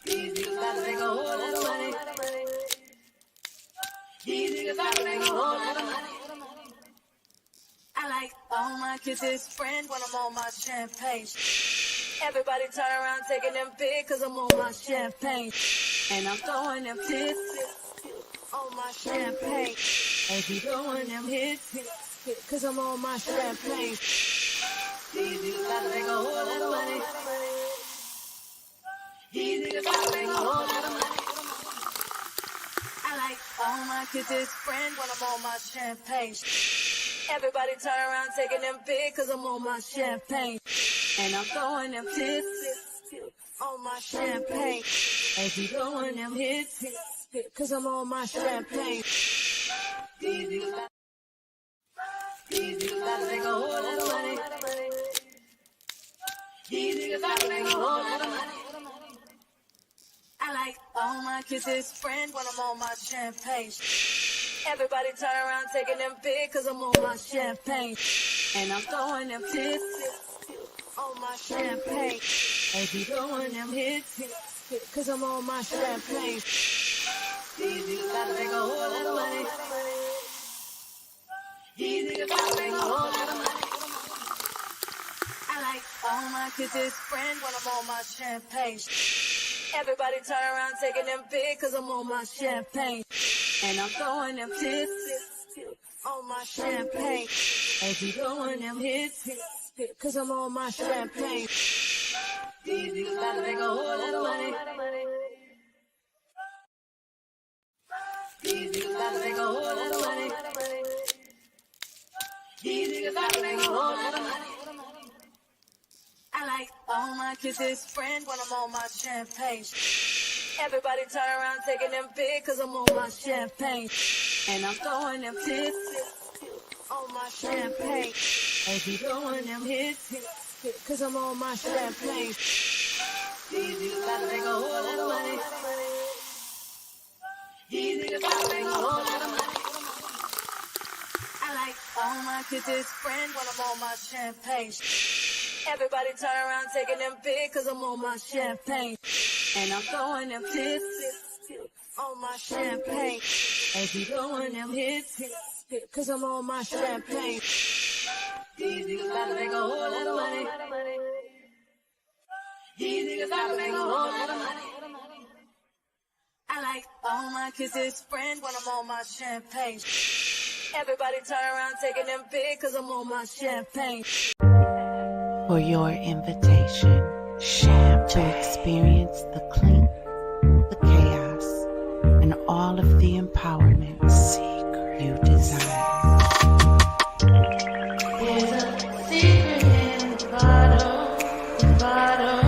These niggas about to make a whole lot of money. These niggas about to make a whole lot of money. I like all my kisses, friend when I'm on my champagne. Everybody turn around taking them big cause I'm on my champagne. And I'm throwing them hits on my champagne. And keep throwing them hits cause I'm on my champagne. These niggas about to make a whole lot of money. These niggas about to make a whole lot of money. I like all my kisses, friend when I'm on my champagne. Everybody turn around taking them big cause I'm on my champagne. And I'm throwing them hits on my champagne. And keep throwing them hits cause I'm on my champagne. These niggas about to make a whole lot of money. These niggas about to make a whole lot of money. I like all my kisses, friend when I'm on my champagne. Everybody turn around taking them big cause I'm on my champagne. And I'm throwing them hits on my champagne. And keep throwing them hits cause I'm on my champagne. These niggas about to make a whole lot of money. These niggas about to make a whole lot of money. I like all my kisses, friend when I'm on my champagne. Everybody turn around taking them big cause I'm on my champagne. And I'm throwing them hits on my champagne. And keep throwing them hits cause I'm on my champagne. These niggas about to make a whole lot of money. These niggas about to make a whole lot of money. These niggas about to make a whole lot of money. I like all my kisses, friend when I'm on my champagne. Everybody turn around taking them big cause I'm on my champagne. And I'm throwing them hits on my champagne. And keep throwing them hits cause I'm on my champagne. These niggas about to make a whole lot of money. These niggas about to make a whole lot of money. I like all my kisses, friend when I'm on my champagne. Everybody turn around taking them big cause I'm on my champagne. And I'm throwing them hits on my champagne. And keep throwing them hits cause I'm on my champagne. These niggas about to make a whole lot of money. These niggas about to make a whole lot of money. I like all my kisses, friend when I'm on my champagne. Everybody turn around taking them big cause I'm on my champagne. For your invitation, to experience the clink, the chaos, and all of the empowerment you desire. There's a secret in the bottle, the bottle,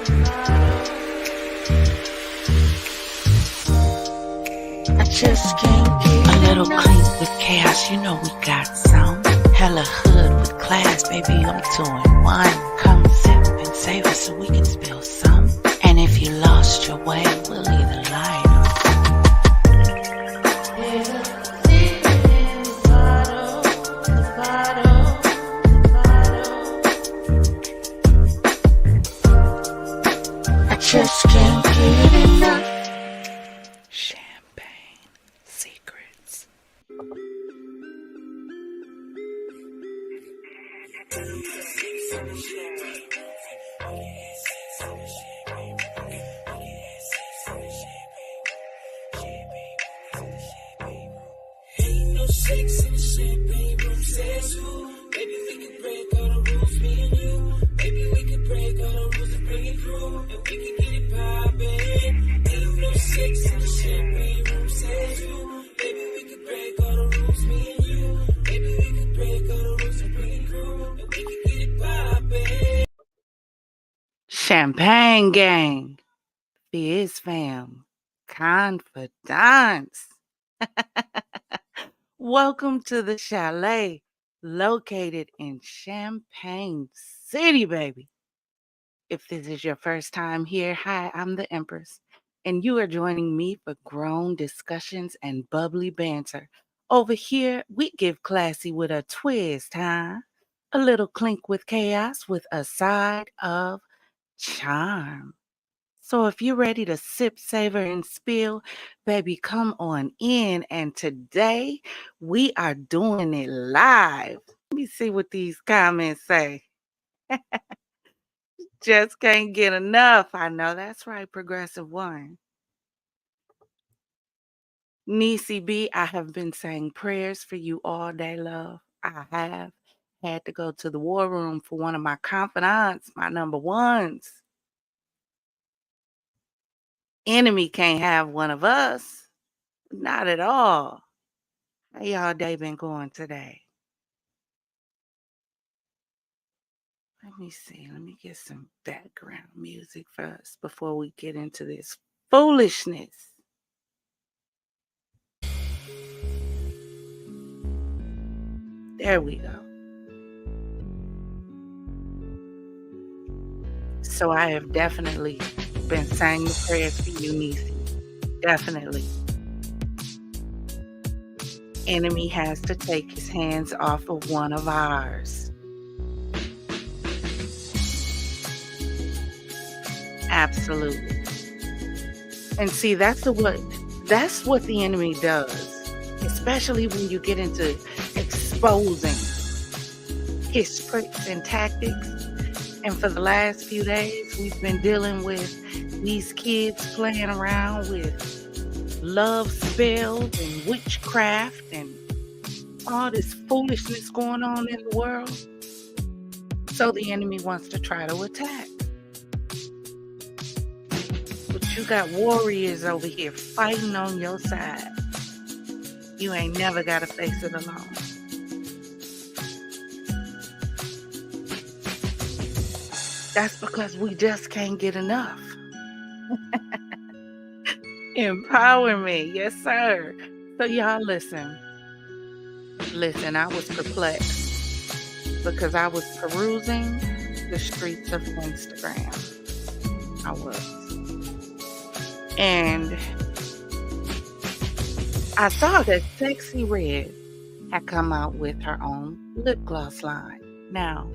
the bottle. I just can't get A little enough. clink with chaos, you know we got some. Hella hood with class, baby, I'm 2 in 1. Come sip and savor so we can spill some. And if you lost your way, we'll leave the light on. There's a secret in the bottle, the bottle, the bottle. I just can't get enough. Champagne secrets. Ain't no sex in the champagne room, says who? Maybe we could break all the rules, me and you. Maybe we could break all the rules and bring it through, and we can get it poppin'. Ain't no sex in the champagne room, says who? Maybe we could break all the rules, me and you. Maybe we could break all the rules and bring it through, and we can get it poppin'. Champagne gang, FizzFam, Confidante. Welcome to the chalet located in Champagne City, baby. If this is your first time here, hi, I'm the Empress, and you are joining me for grown discussions and bubbly banter. Over here, we give classy with a twist, huh? A little clink with chaos with a side of charm. So if you're ready to sip, savor, and spill, baby, come on in. And today we are doing it live. Let me see what these comments say. Just can't get enough. I know that's right, Progressive One. Niecy B, I have been saying prayers for you all day, love. I have had to go to the war room for one of my confidants, my number ones. Enemy can't have one of us. Not at all. How y'all day been going today? Let me see. Let me get some background music first before we get into this foolishness. There we go. So I have definitely been saying the prayers for you, Niecy. Definitely. Enemy has to take his hands off of one of ours. Absolutely. And see, that's what the enemy does, especially when you get into exposing his tricks and tactics. And for the last few days, we've been dealing with these kids playing around with love spells and witchcraft and all this foolishness going on in the world. So the enemy wants to try to attack. But you got warriors over here fighting on your side. You ain't never got to face it alone. That's because we just can't get enough. Empower me. Yes, sir. So y'all listen. Listen, I was perplexed because I was perusing the streets of Instagram. I was. And I saw that Sexxy Red had come out with her own lip gloss line. Now,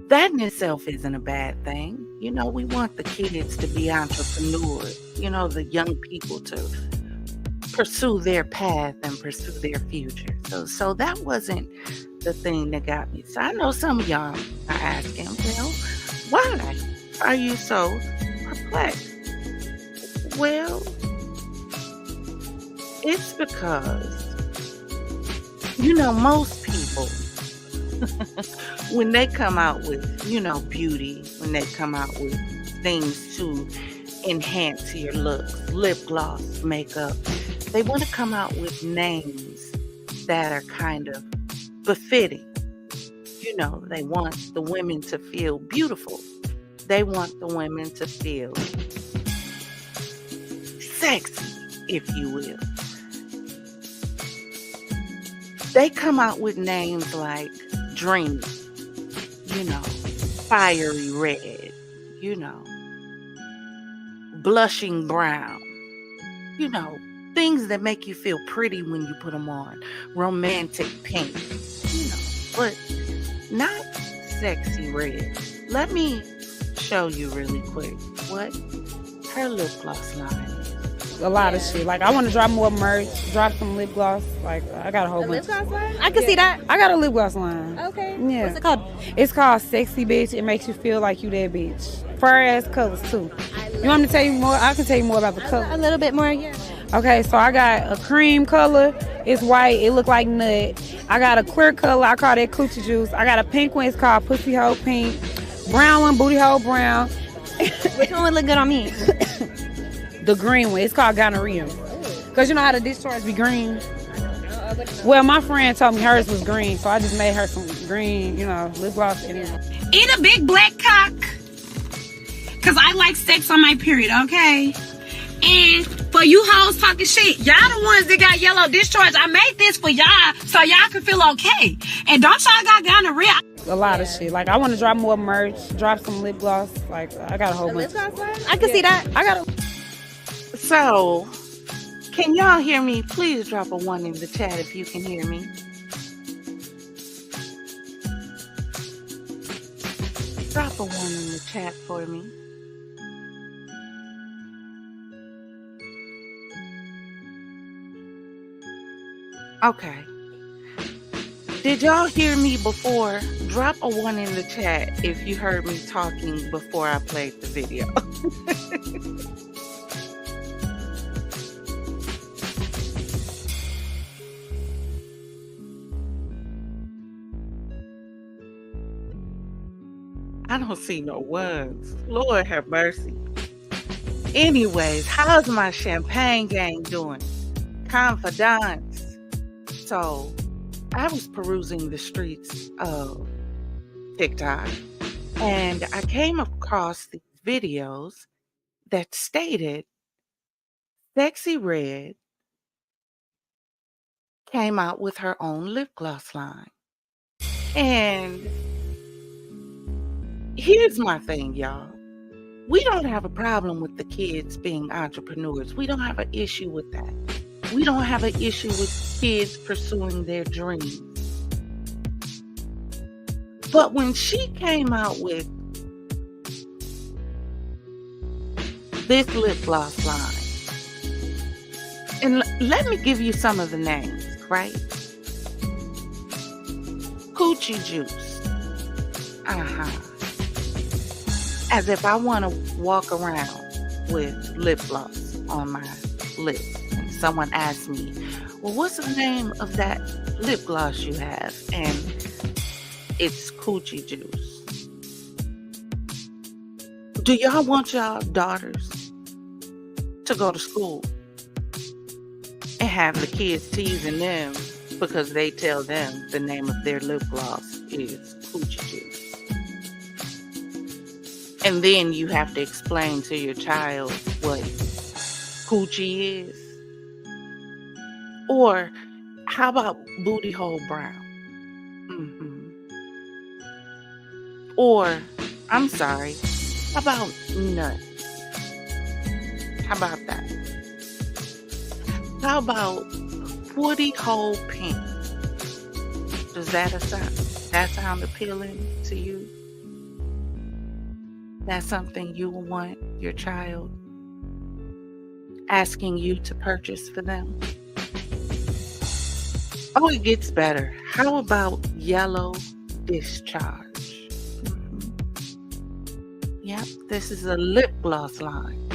that in itself isn't a bad thing. You know, we want the kids to be entrepreneurs, you know, the young people to pursue their path and pursue their future. So that wasn't the thing that got me. So I know some of y'all are asking, well, why are you so perplexed? Well, it's because, you know, most people, when they come out with, you know, beauty, when they come out with things to enhance your looks, lip gloss, makeup, they want to come out with names that are kind of befitting. You know, they want the women to feel beautiful. They want the women to feel sexy, if you will. They come out with names like Dreamy, you know, Fiery Red, you know, Blushing Brown, you know, things that make you feel pretty when you put them on, Romantic Pink, you know, but not Sexxy Red. Let me show you really quick what her lip gloss line is. A lot of shit. Like, I want to drop more merch, drop some lip gloss. Like, I got a whole bunch. Lip gloss line? I can see that. I got a lip gloss line. Okay. Yeah. What's it called? It's called Sexy Bitch. It makes you feel like you that bitch. Fur ass colors too. You want me to tell you more? I can tell you more about the color. A little bit more, yeah. Okay, so I got a cream color. It's white. It look like nut. I got a clear color. I call that coochie juice. I got a pink one. It's called Pussy Hole Pink. Brown one, Booty Hole Brown. Which one would look good on me? The green one. It's called gonorrhea. Because you know how the discharge be green? Well, my friend told me hers was green, so I just made her some green, you know, lip gloss. Eat a big black cock. Because I like sex on my period, okay? And for you hoes talking shit, y'all the ones that got yellow discharge. I made this for y'all so y'all can feel okay. And don't y'all got gonorrhea. A lot of shit. Like, I want to drop more merch, drop some lip gloss. Like, I got a whole bunch. I can see that. I got a... So, can y'all hear me? Please drop a 1 in the chat if you can hear me. Drop a 1 in the chat for me. Okay. Did y'all hear me before? Drop a 1 in the chat if you heard me talking before I played the video. I don't see no ones. Lord have mercy. Anyways, how's my champagne gang doing? Confidante. So, I was perusing the streets of TikTok and I came across these videos that stated Sexxy Red came out with her own lip gloss line. And here's my thing, y'all. We don't have a problem with the kids being entrepreneurs. We don't have an issue with that. We don't have an issue with kids pursuing their dreams. But when she came out with this lip gloss line, and let me give you some of the names, right? Coochie Juice. As if I want to walk around with lip gloss on my lips. And someone asked me, well, what's the name of that lip gloss you have? And it's Coochie Juice. Do y'all want y'all daughters to go to school and have the kids teasing them because they tell them the name of their lip gloss is Coochie Juice? And then you have to explain to your child what coochie is. Or how about booty hole brown? Or, I'm sorry, how about nut? How about that? How about booty hole pink? Does that sound appealing to you? That's something you will want your child asking you to purchase for them? Oh, it gets better. How about yellow discharge? Yep, this is a lip gloss line.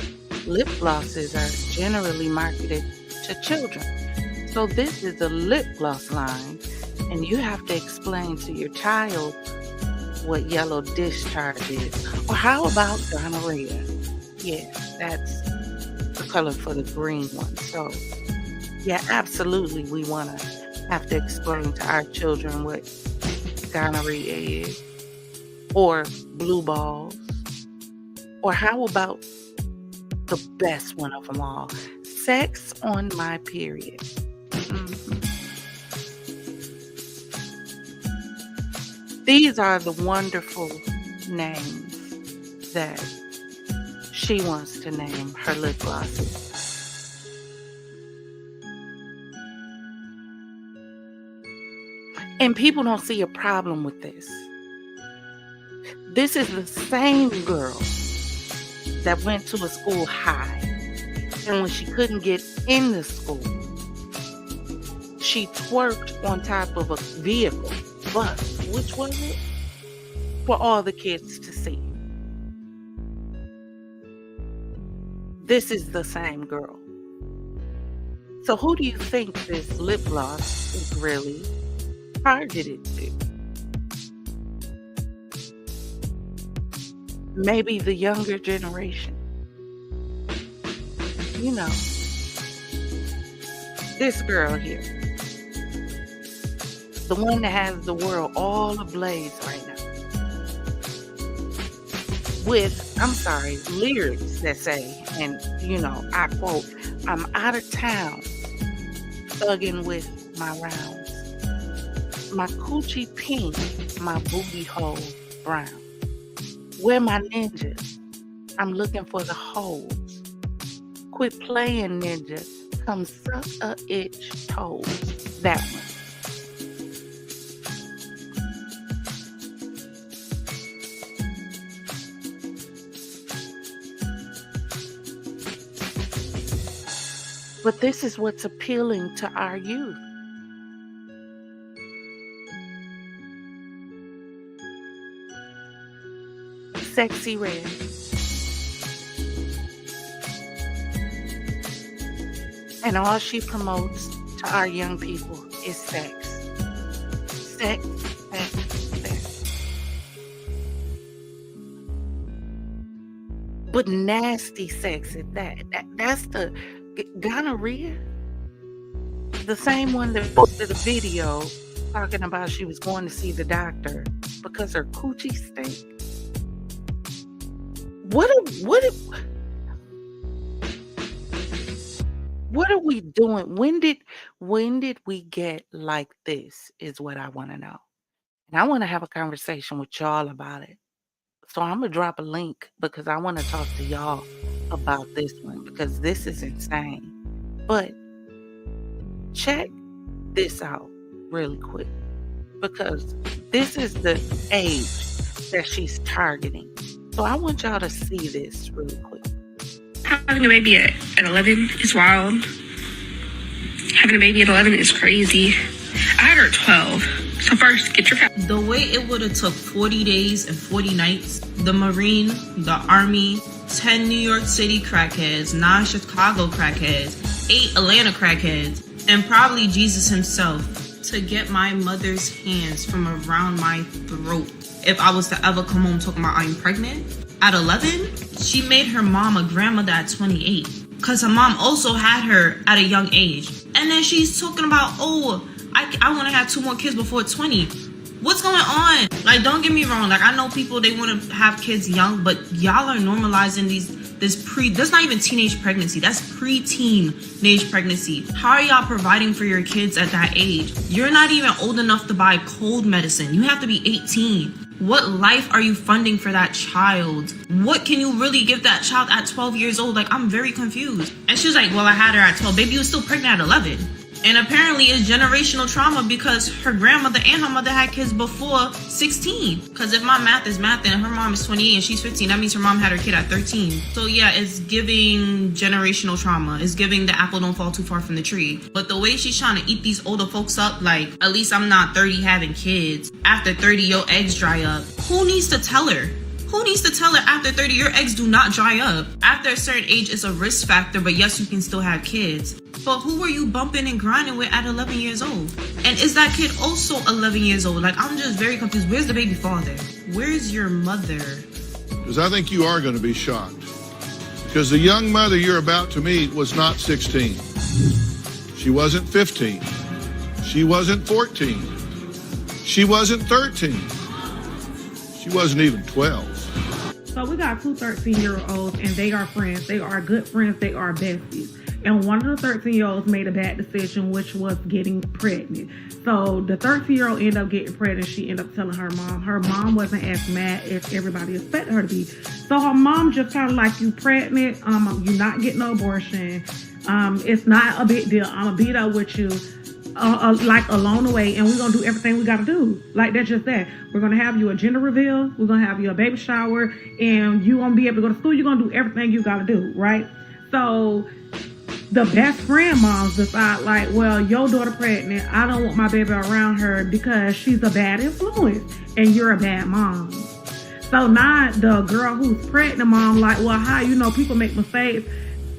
Lip glosses are generally marketed to children. So this is a lip gloss line, and you have to explain to your child what yellow discharge is. Or how about gonorrhea? Yeah, that's the color for the green one. So, yeah, absolutely, we want to have to explain to our children what gonorrhea is. Or blue balls. Or how about the best one of them all? Sex on my period. These are the wonderful names that she wants to name her lip glosses. And people don't see a problem with this. This is the same girl that went to a school high. And when she couldn't get in the school, she twerked on top of a vehicle, bus, which was it? For all the kids to see. This is the same girl. So who do you think this lip gloss is really targeted to? Maybe the younger generation. You know, this girl here. The one that has the world all ablaze right now. With, lyrics that say, and I quote, I'm out of town, thugging with my rounds. My coochie pink, my booty hole brown. Where my ninjas? I'm looking for the holes. Quit playing, ninja. Come suck a itch toes. That one. But this is what's appealing to our youth. Sexxy Red. And all she promotes to our young people is sex. Sex, sex, sex. But nasty sex at that. That's the gonorrhea. The same one that posted a video talking about she was going to see the doctor because her coochie stink. What are we doing? When did we get like this is what I want to know. And I want to have a conversation with y'all about it. So I'm going to drop a link because I want to talk to y'all about this one because this is insane. But check this out really quick because this is the age that she's targeting. So I want y'all to see this really quick. Having a baby at 11 is wild. Having a baby at 11 is crazy. I had her at 12. So first, get your The way it would have took 40 days and 40 nights, the Marine, the Army, 10 New York City crackheads, 9 Chicago crackheads, 8 Atlanta crackheads, and probably Jesus himself to get my mother's hands from around my throat. If I was to ever come home talking about I'm pregnant, at 11, she made her mom a grandmother at 28. Because her mom also had her at a young age. And then she's talking about, oh, I want to have 2 more kids before 20. What's going on? Like, don't get me wrong. Like, I know people, they want to have kids young, but y'all are normalizing that's not even teenage pregnancy. That's pre-teen-age pregnancy. How are y'all providing for your kids at that age? You're not even old enough to buy cold medicine. You have to be 18. What life are you funding for that child? What can you really give that child at 12 years old? Like, I'm very confused. And she's like, well, I had her at 12. Baby was still pregnant at 11. And apparently it's generational trauma because her grandmother and her mother had kids before 16. Because if my math is math and her mom is 28 and she's 15, that means her mom had her kid at 13. So yeah, it's giving generational trauma. It's giving the apple don't fall too far from the tree. But the way she's trying to eat these older folks up, like, at least I'm not 30 having kids. After 30, your eggs dry up. Who needs to tell her? Who needs to tell her after 30, your eggs do not dry up? After a certain age, it's a risk factor, but yes, you can still have kids. But who were you bumping and grinding with at 11 years old? And is that kid also 11 years old? Like, I'm just very confused. Where's the baby father? Where's your mother? Because I think you are going to be shocked. Because the young mother you're about to meet was not 16. She wasn't 15. She wasn't 14. She wasn't 13. She wasn't even 12. So we got 2 13-year-olds and they are friends. They are good friends. They are besties. And one of the 13-year-olds made a bad decision, which was getting pregnant. So the 13-year-old ended up getting pregnant. She ended up telling her mom. Her mom wasn't as mad as everybody expected her to be. So her mom just kind of like, you pregnant, you're not getting no abortion. It's not a big deal. I'm going to be there with you. Like along the way, and we're gonna do everything we gotta do. Like, that's just that. We're gonna have you a gender reveal, we're gonna have you a baby shower, and you won't be able to go to school. You're gonna do everything you gotta do, right? So the best friend moms decide, like, well, your daughter pregnant, I don't want my baby around her because she's a bad influence and you're a bad mom. So now the girl who's pregnant mom, like, well, how, people make mistakes.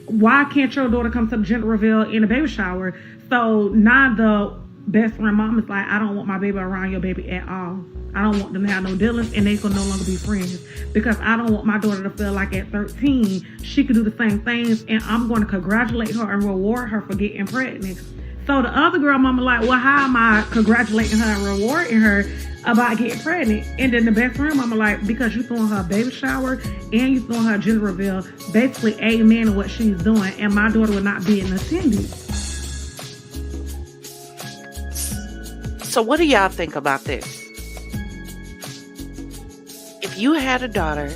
Why can't your daughter come to the gender reveal in a baby shower? So now the best friend mom is like, I don't want my baby around your baby at all. I don't want them to have no dealings, and they can no longer be friends because I don't want my daughter to feel like at 13 she could do the same things, and I'm going to congratulate her and reward her for getting pregnant. So the other girl mama like, well, how am I congratulating her and rewarding her about getting pregnant? And then the best friend mama like, because you throwing her a baby shower and you throwing her a gender reveal, basically amen to what she's doing, and my daughter will not be in attendance. So what do y'all think about this? If you had a daughter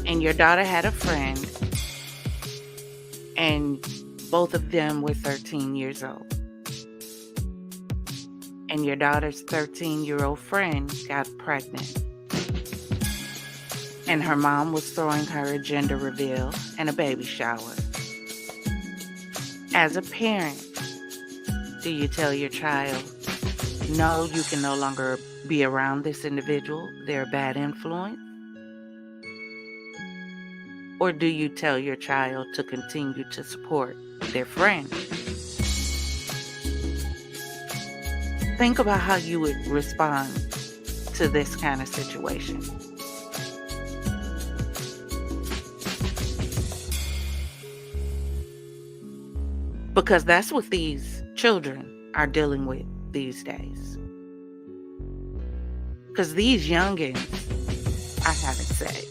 and your daughter had a friend and both of them were 13 years old and your daughter's 13-year-old friend got pregnant and her mom was throwing her a gender reveal and a baby shower, as a parent, do you tell your child, no, you can no longer be around this individual, they're a bad influence? Or do you tell your child to continue to support their friend? Think about how you would respond to this kind of situation. Because that's what these children are dealing with these days. Because these youngins are having sex,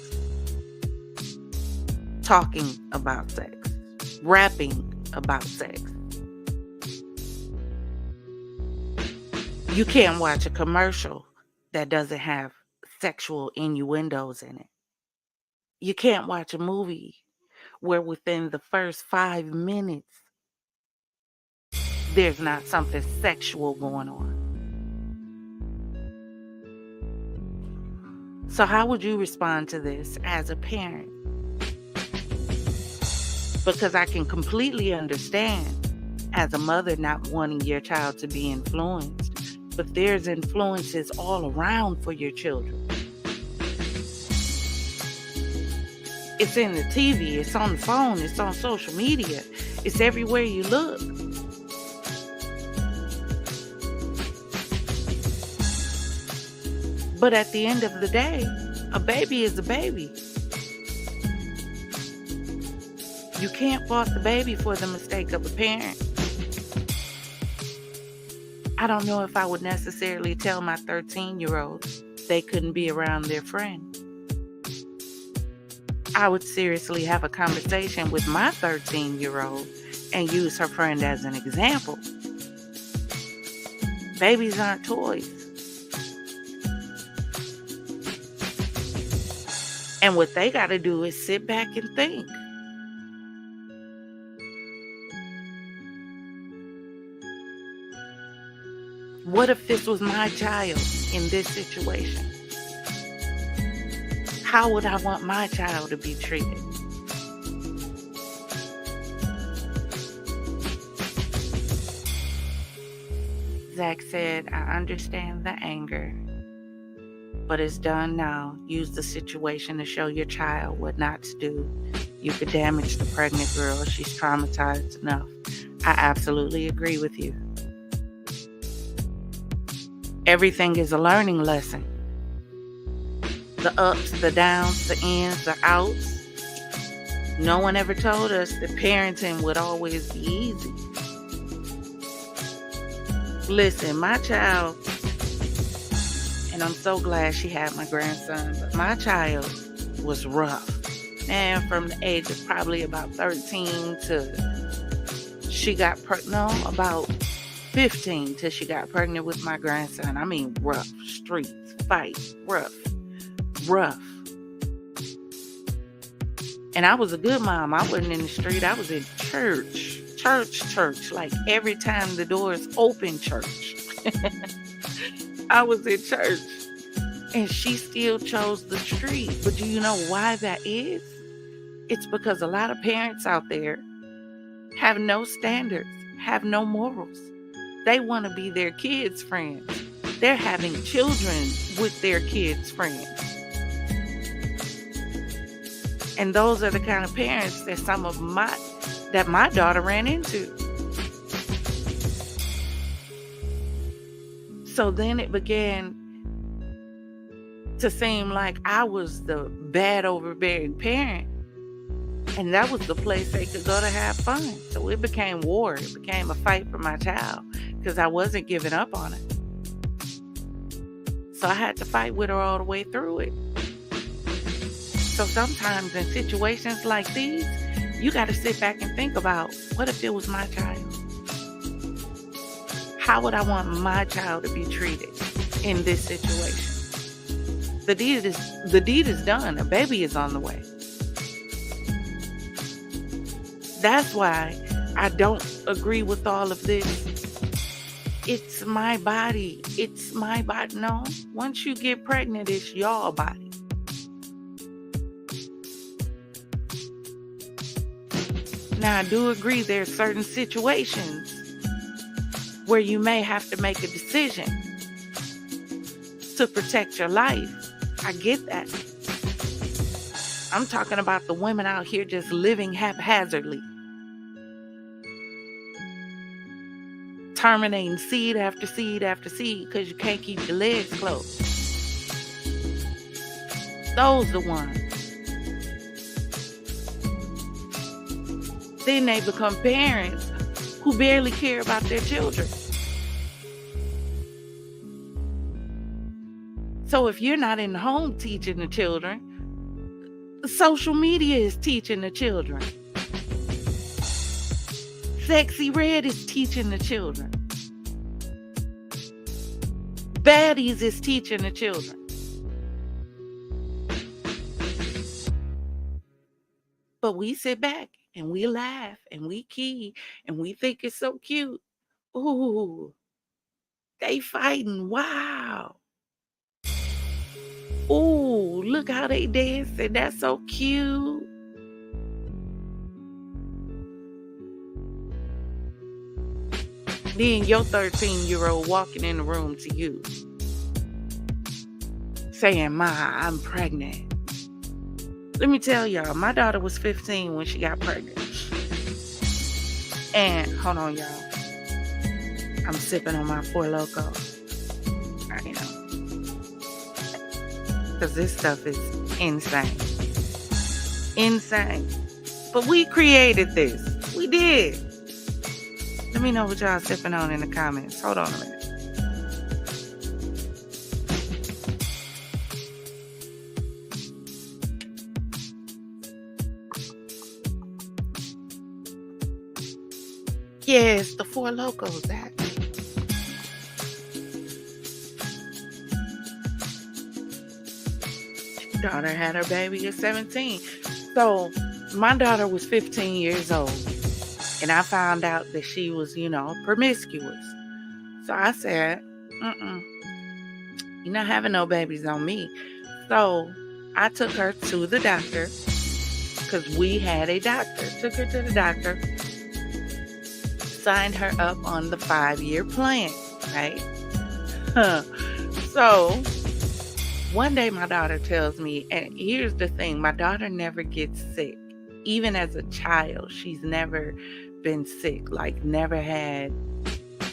talking about sex, rapping about sex. You can't watch a commercial that doesn't have sexual innuendos in it. You can't watch a movie where within the first 5 minutes there's not something sexual going on. So how would you respond to this as a parent? Because I can completely understand as a mother not wanting your child to be influenced, but there's influences all around for your children. It's in the TV, it's on the phone, it's on social media, it's everywhere you look. But at the end of the day, a baby is a baby. You can't fault the baby for the mistake of a parent. I don't know if I would necessarily tell my 13-year-old they couldn't be around their friend. I would seriously have a conversation with my 13-year-old and use her friend as an example. Babies aren't toys. And what they got to do is sit back and think. What if this was my child in this situation? How would I want my child to be treated? Zach said, I understand the anger, but it's done now. Use the situation to show your child what not to do. You could damage the pregnant girl. She's traumatized enough. I absolutely agree with you. Everything is a learning lesson. The ups, the downs, the ins, the outs. No one ever told us that parenting would always be easy. Listen, my child, and I'm so glad she had my grandson, but my child was rough. And from the age of probably about 13 to she got about 15 till she got pregnant with my grandson. I mean, rough, streets, fights, rough. And I was a good mom. I wasn't in the street. I was in church. Like every time the doors open, church. I was in church. And she still chose the street. But do you know why that is? It's because a lot of parents out there have no standards, have no morals. They want to be their kids' friends. They're having children with their kids' friends. And those are the kind of parents that my daughter ran into. So then it began to seem like I was the bad, overbearing parent. And that was the place they could go to have fun. So it became war. It became a fight for my child because I wasn't giving up on her. So I had to fight with her all the way through it. So sometimes in situations like these, you got to sit back and think about, what if it was my child? How would I want my child to be treated in this situation? The deed is done. A baby is on the way. That's why I don't agree with all of this. It's my body. It's my body. No, once you get pregnant, it's your body. Now, I do agree there are certain situations where you may have to make a decision to protect your life. I get that. I'm talking about the women out here just living haphazardly. Terminating seed after seed after seed because you can't keep your legs closed. Those the ones. Then they become parents who barely care about their children. So if you're not in the home teaching the children, social media is teaching the children. Sexxy Red is teaching the children. Baddies is teaching the children. But we sit back and we laugh and we key and we think it's so cute. Ooh, they fighting. Wow. Ooh, look how they dancing. That's so cute. Then your 13-year-old walking in the room to you saying, Ma, I'm pregnant. Let me tell y'all, my daughter was 15 when she got pregnant. And, hold on, y'all. I'm sipping on my Four Loko. I know. Because this stuff is insane. Insane. But we created this. We did. Let me know what y'all sipping on in the comments. Hold on a minute. Yes, the Four Lokos, that. Daughter had her baby at 17. So my daughter was 15 years old. And I found out that she was, promiscuous. So I said, you're not having no babies on me. So I took her to the doctor because we had a doctor. Took her to the doctor, signed her up on the 5-year plan, right? So one day my daughter tells me, and here's the thing, my daughter never gets sick. Even as a child, she's never been sick, like never had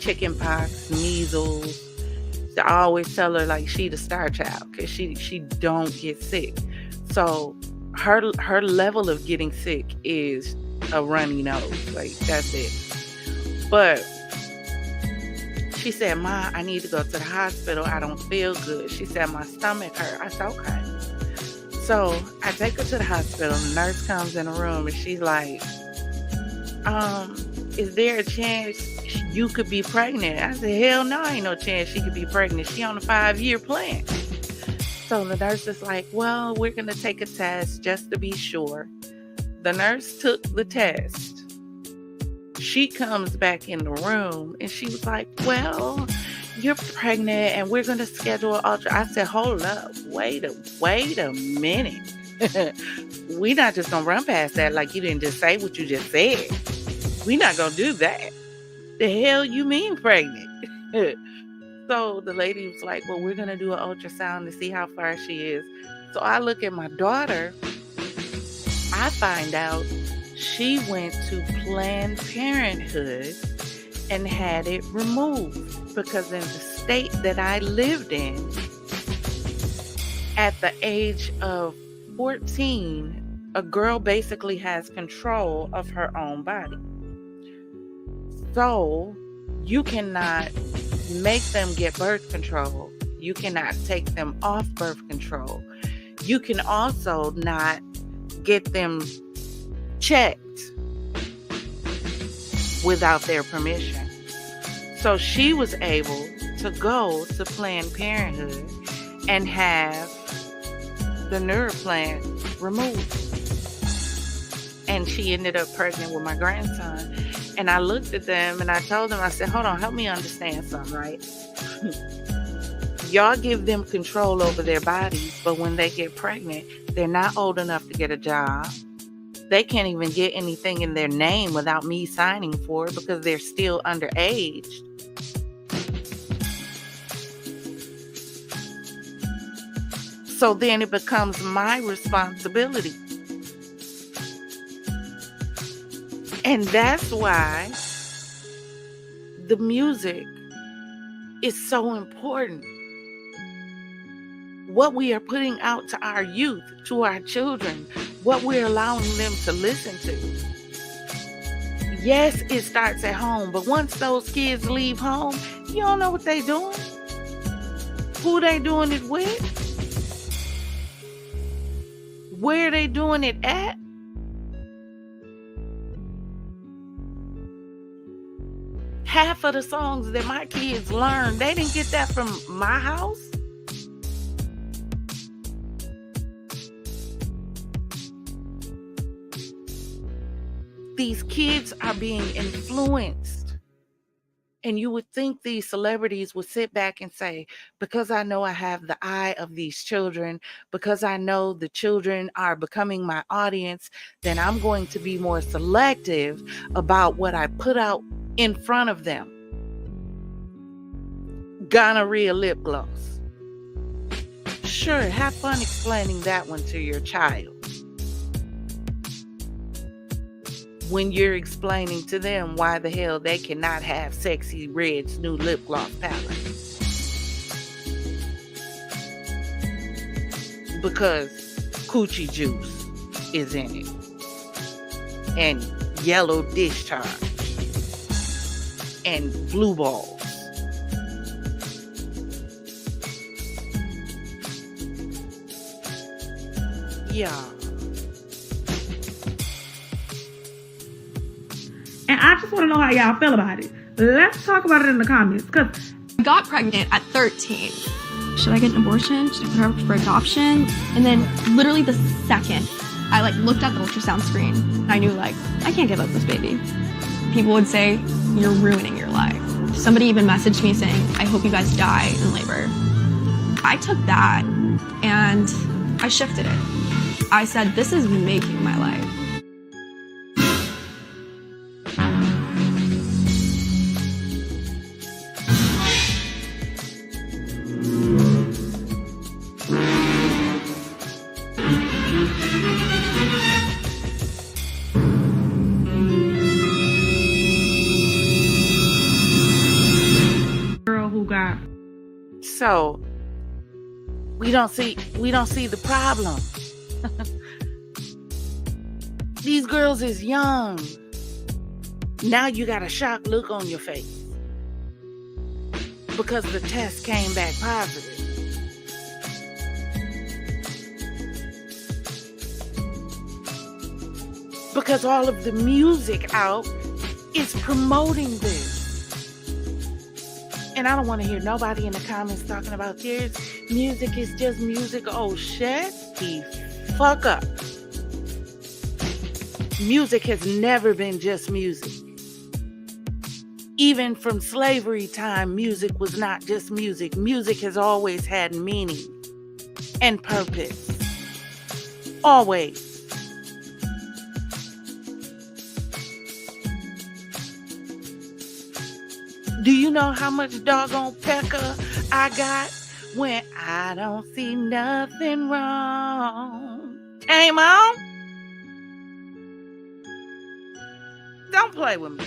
chicken pox, measles. I always tell her like she the star child because she don't get sick. So her level of getting sick is a runny nose, like that's it. But she said, Ma, I need to go to the hospital. I don't feel good. She said, my stomach hurt. I said, okay. So I take her to the hospital. The nurse comes in the room and she's like, is there a chance you could be pregnant? I said, hell no, ain't no chance she could be pregnant. She on a 5-year plan. So the nurse is like, well, we're going to take a test just to be sure. The nurse took the test. She comes back in the room and she was like, well, you're pregnant and we're going to schedule an ultrasound. I said, hold up. Wait a minute. We're not just going to run past that like you didn't just say what you just said. We're not going to do that. The hell you mean pregnant? So the lady was like, well, we're going to do an ultrasound to see how far she is. So I look at my daughter. I find out she went to Planned Parenthood and had it removed because in the state that I lived in, at the age of 14, a girl basically has control of her own body. So you cannot make them get birth control. You cannot take them off birth control. You can also not get them checked without their permission. So she was able to go to Planned Parenthood and have the neuroplan removed. And she ended up pregnant with my grandson. And I looked at them and I told them, I said, hold on, help me understand something, right? Y'all give them control over their bodies, but when they get pregnant, they're not old enough to get a job. They can't even get anything in their name without me signing for it because they're still underage. So then it becomes my responsibility And that's why the music is so important. What we are putting out to our youth, to our children, what we're allowing them to listen to. Yes, it starts at home, but once those kids leave home, you don't know what they're doing, who they doing it with, where they doing it at. Half of the songs that my kids learned, they didn't get that from my house. These kids are being influenced. And you would think these celebrities would sit back and say, because I know I have the eye of these children, because I know the children are becoming my audience, then I'm going to be more selective about what I put out in front of them. Gonorrhea lip gloss. Sure, have fun explaining that one to your child. When you're explaining to them why the hell they cannot have Sexxy Red's new lip gloss palette. Because coochie juice is in it. And yellow discharge. And blue balls. Yeah. And I just want to know how y'all feel about it. Let's talk about it in the comments. Because I got pregnant at 13. Should I get an abortion? Should I put her up for adoption? And then literally the second I looked at the ultrasound screen, I knew I can't give up this baby. People would say, you're ruining your life. Somebody even messaged me saying, I hope you guys die in labor. I took that and I shifted it. I said, this is making my life. So we don't see the problem. These girls is young. Now you got a shocked look on your face because the test came back positive. Because all of the music out is promoting this. And I don't want to hear nobody in the comments talking about this. Music is just music. Oh, shut the fuck up. Music has never been just music. Even from slavery time, music was not just music. Music has always had meaning and purpose. Always. Do you know how much doggone pecker I got when I don't see nothing wrong? Hey, Mom? Don't play with me.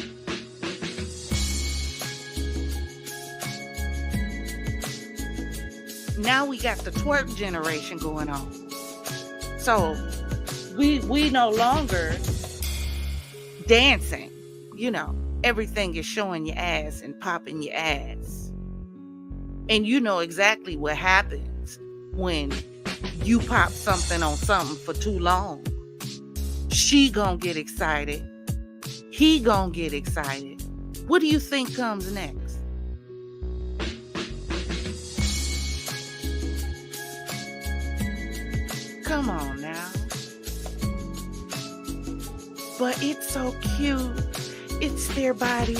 Now we got the twerk generation going on. So we no longer dancing, everything is showing your ass and popping your ass. And you know exactly what happens when you pop something on something for too long. She gonna get excited. He gonna get excited. What do you think comes next? Come on now. But it's so cute. It's their body.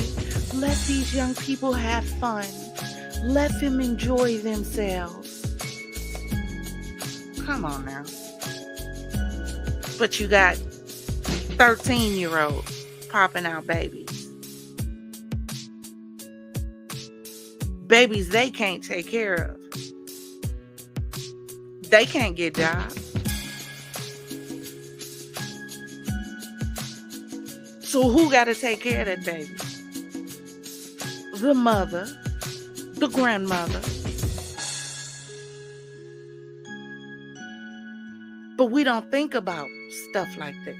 Let these young people have fun. Let them enjoy themselves. Come on now. But you got 13-year-olds popping out babies. Babies they can't take care of. They can't get jobs. So who got to take care of that baby? The mother, the grandmother. But we don't think about stuff like this.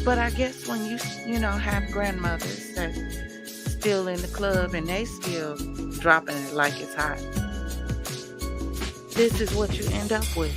But I guess when you have grandmothers that still in the club and they still dropping it like it's hot, this is what you end up with.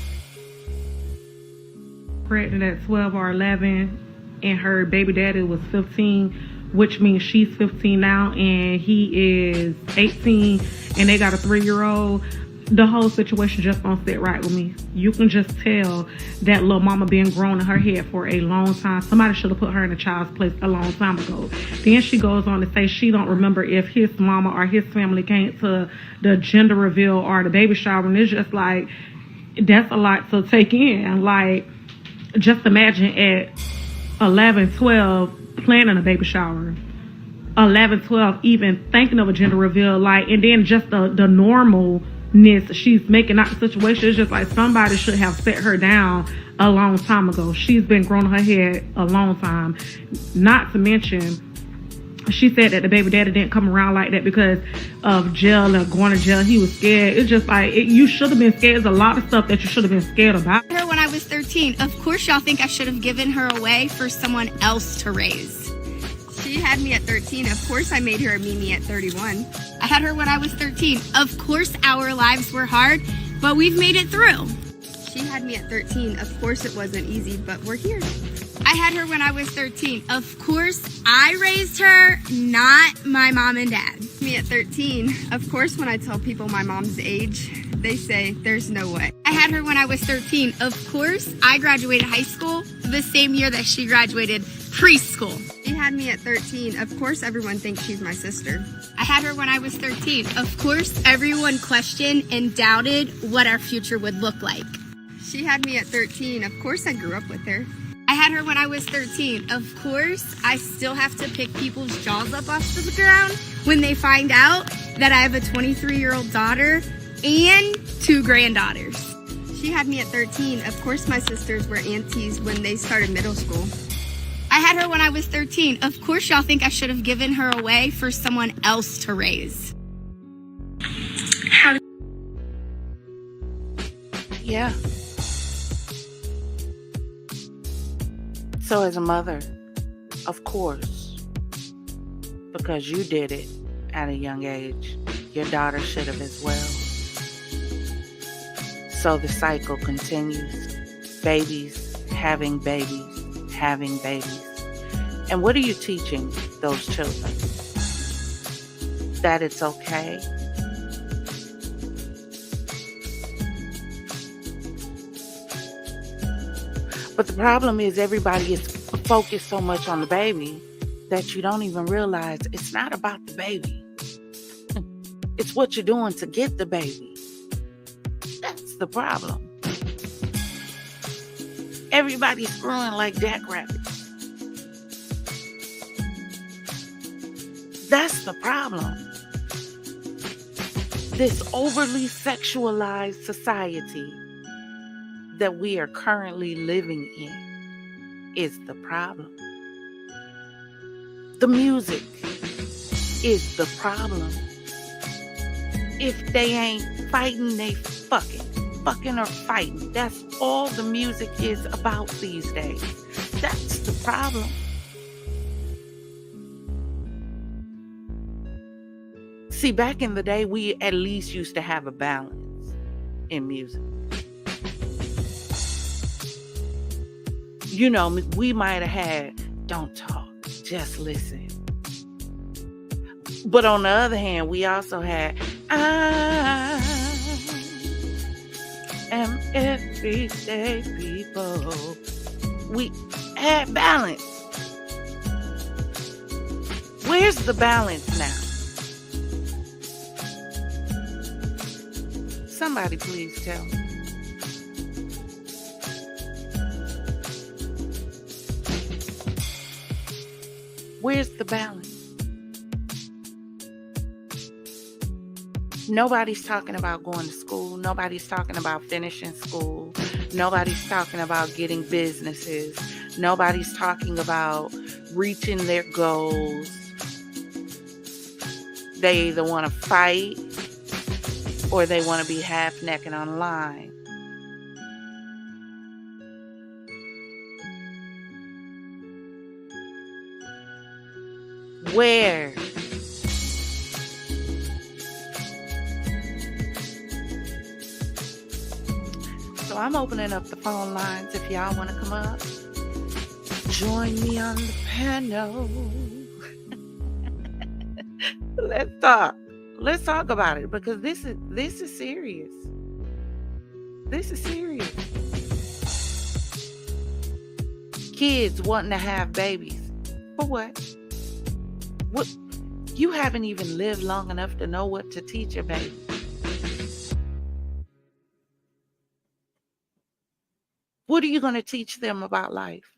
Pregnant at 12 or 11, and her baby daddy was 15, which means she's 15 now, and he is 18, and they got a 3-year-old. The whole situation just don't sit right with me. You can just tell that little mama been grown in her head for a long time. Somebody should have put her in a child's place a long time ago. Then she goes on to say she don't remember if his mama or his family came to the gender reveal or the baby shower. And it's just like, that's a lot to take in. Like, just imagine at 11, 12, planning a baby shower. 11, 12, even thinking of a gender reveal. Like, and then just the normalness she's making out the situation. It's just like somebody should have set her down a long time ago. She's been growing her head a long time. Not to mention, she said that the baby daddy didn't come around like that because of jail or going to jail. He was scared. It's just like, you should have been scared. There's a lot of stuff that you should have been scared about. Her when I was 13. Of course, y'all think I should have given her away for someone else to raise. She had me at 13. Of course, I made her a Mimi at 31. I had her when I was 13. Of course, our lives were hard, but we've made it through. She had me at 13. Of course, it wasn't easy, but we're here. I had her when I was 13. Of course, I raised her, not my mom and dad. Me at 13. Of course, when I tell people my mom's age, they say, there's no way. I had her when I was 13. Of course, I graduated high school the same year that she graduated preschool. She had me at 13. Of course, everyone thinks she's my sister. I had her when I was 13. Of course, everyone questioned and doubted what our future would look like. She had me at 13. Of course, I grew up with her. I had her when I was 13. Of course, I still have to pick people's jaws up off the ground when they find out that I have a 23-year-old daughter and 2 granddaughters. She had me at 13. Of course, my sisters were aunties when they started middle school. I had her when I was 13. Of course, y'all think I should have given her away for someone else to raise. Yeah. So as a mother, of course, because you did it at a young age, your daughter should have as well. So the cycle continues. Babies having babies, having babies. And what are you teaching those children? That it's okay? But the problem is everybody is focused so much on the baby that you don't even realize it's not about the baby. It's what you're doing to get the baby. That's the problem. Everybody's screwing like jackrabbits. That's the problem. This overly sexualized society that we are currently living in is the problem. The music is the problem. If they ain't fighting, they fucking or fighting. That's all the music is about these days. That's the problem. See, back in the day, we at least used to have a balance in music. You know, we might have had, don't talk, just listen. But on the other hand, we also had, I am everyday people. We had balance. Where's the balance now? Somebody please tell me. Where's the balance? Nobody's talking about going to school. Nobody's talking about finishing school. Nobody's talking about getting businesses. Nobody's talking about reaching their goals. They either want to fight or they want to be half naked online. Where? So I'm opening up the phone lines if y'all want to come up. Join me on the panel. Let's talk. Let's talk about it because this is serious. This is serious. Kids wanting to have babies. For what? What? You haven't even lived long enough to know what to teach a baby. What are you going to teach them about life?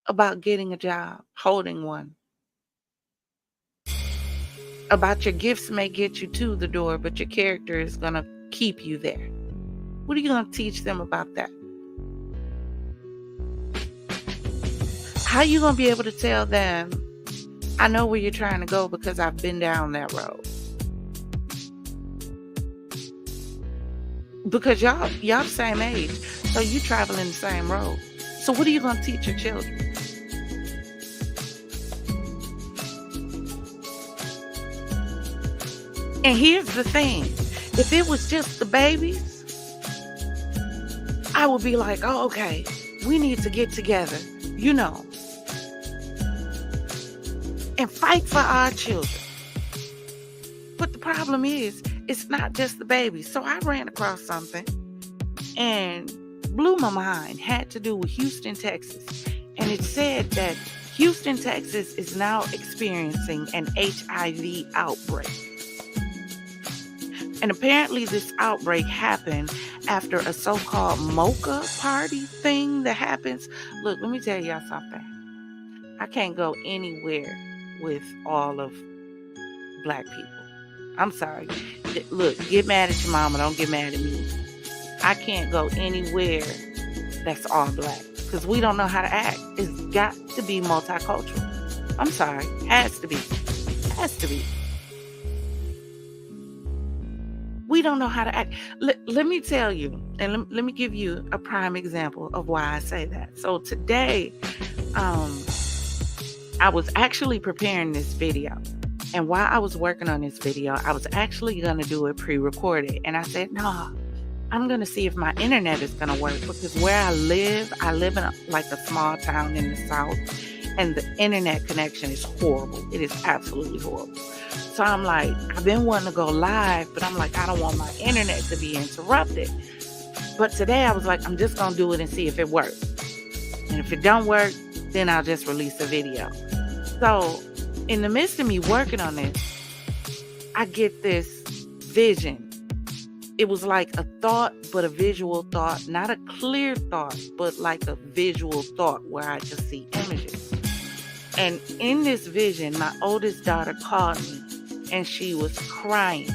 About getting a job, holding one. About your gifts may get you to the door, but your character is going to keep you there. What are you going to teach them about that? How are you going to be able to tell them, I know where you're trying to go because I've been down that road? Because y'all same age, so you traveling the same road. So what are you going to teach your children? And here's the thing. If it was just the babies, I would be like, oh, okay, we need to get together, and fight for our children. But the problem is, it's not just the babies. So I ran across something and blew my mind. Had to do with Houston, Texas. And it said that Houston, Texas is now experiencing an HIV outbreak. And apparently this outbreak happened after a so-called mocha party thing that happens. Look, let me tell y'all something. I can't go anywhere with all of black people. I'm sorry. Look, get mad at your mama. Don't get mad at me. I can't go anywhere that's all black because we don't know how to act. It's got to be multicultural. I'm sorry. Has to be. Has to be. We don't know how to act. Let me tell you, and let me give you a prime example of why I say that. So today, I was actually preparing this video. And while I was working on this video, I was actually going to do it pre-recorded. And I said, no, I'm going to see if my internet is going to work. Because where I live in a small town in the South. And the internet connection is horrible. It is absolutely horrible. So I'm like, I've been wanting to go live, but I'm like, I don't want my internet to be interrupted. But today I was like, I'm just going to do it and see if it works. And if it don't work, then I'll just release a video. So in the midst of me working on this, I get this vision. It was like a thought, but a visual thought, not a clear thought, but like a visual thought where I just see images. And in this vision, my oldest daughter called me and she was crying.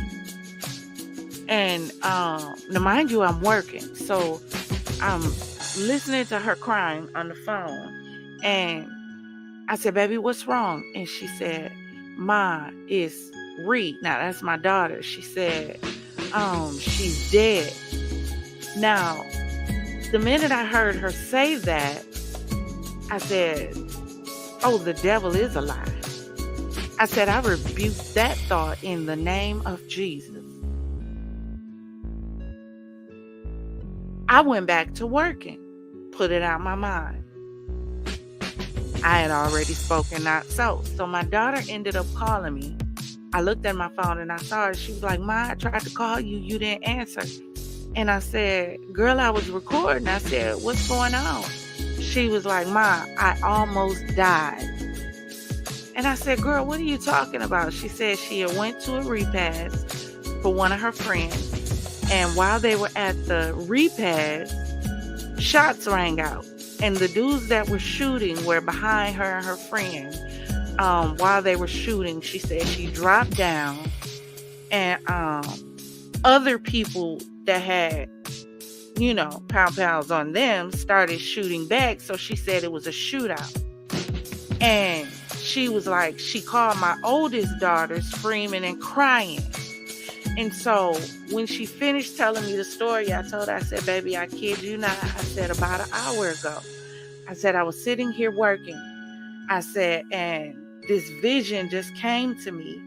And now mind you, I'm working. So I'm listening to her crying on the phone. And I said, baby, what's wrong? And she said, Ma, it's Reed. Now, that's my daughter. She said, she's dead. Now, the minute I heard her say that, I said, oh, the devil is a lie. I said, I rebuke that thought in the name of Jesus. I went back to working, put it out my mind. I had already spoken not so. So my daughter ended up calling me. I looked at my phone and I saw her. She was like, Ma, I tried to call you. You didn't answer. And I said, girl, I was recording. I said, what's going on? She was like, Ma, I almost died. And I said, girl, what are you talking about? She said she had went to a repast for one of her friends. And while they were at the repast, shots rang out. And the dudes that were shooting were behind her and her friend. While they were shooting, she said she dropped down. And other people that had pounds on them, started shooting back. So she said it was a shootout. And she was like, she called my oldest daughter screaming and crying. And so when she finished telling me the story, I told her, I said, baby, I kid you not. I said, about an hour ago, I said, I was sitting here working. I said, and this vision just came to me.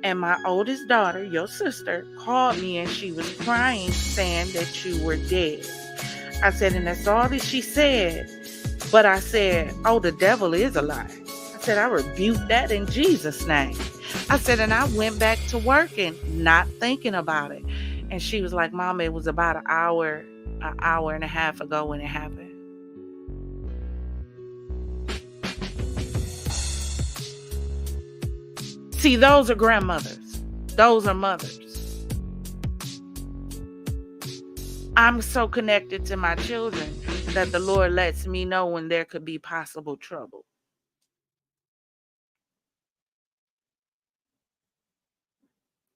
And my oldest daughter, your sister, called me and she was crying, saying that you were dead. I said, and that's all that she said. But I said, oh, the devil is a lie. I said, I rebuke that in Jesus' name. I said, and I went back to working, not thinking about it. And she was like, Mom, it was about an hour and a half ago when it happened. See, those are grandmothers. Those are mothers. I'm so connected to my children that the Lord lets me know when there could be possible trouble.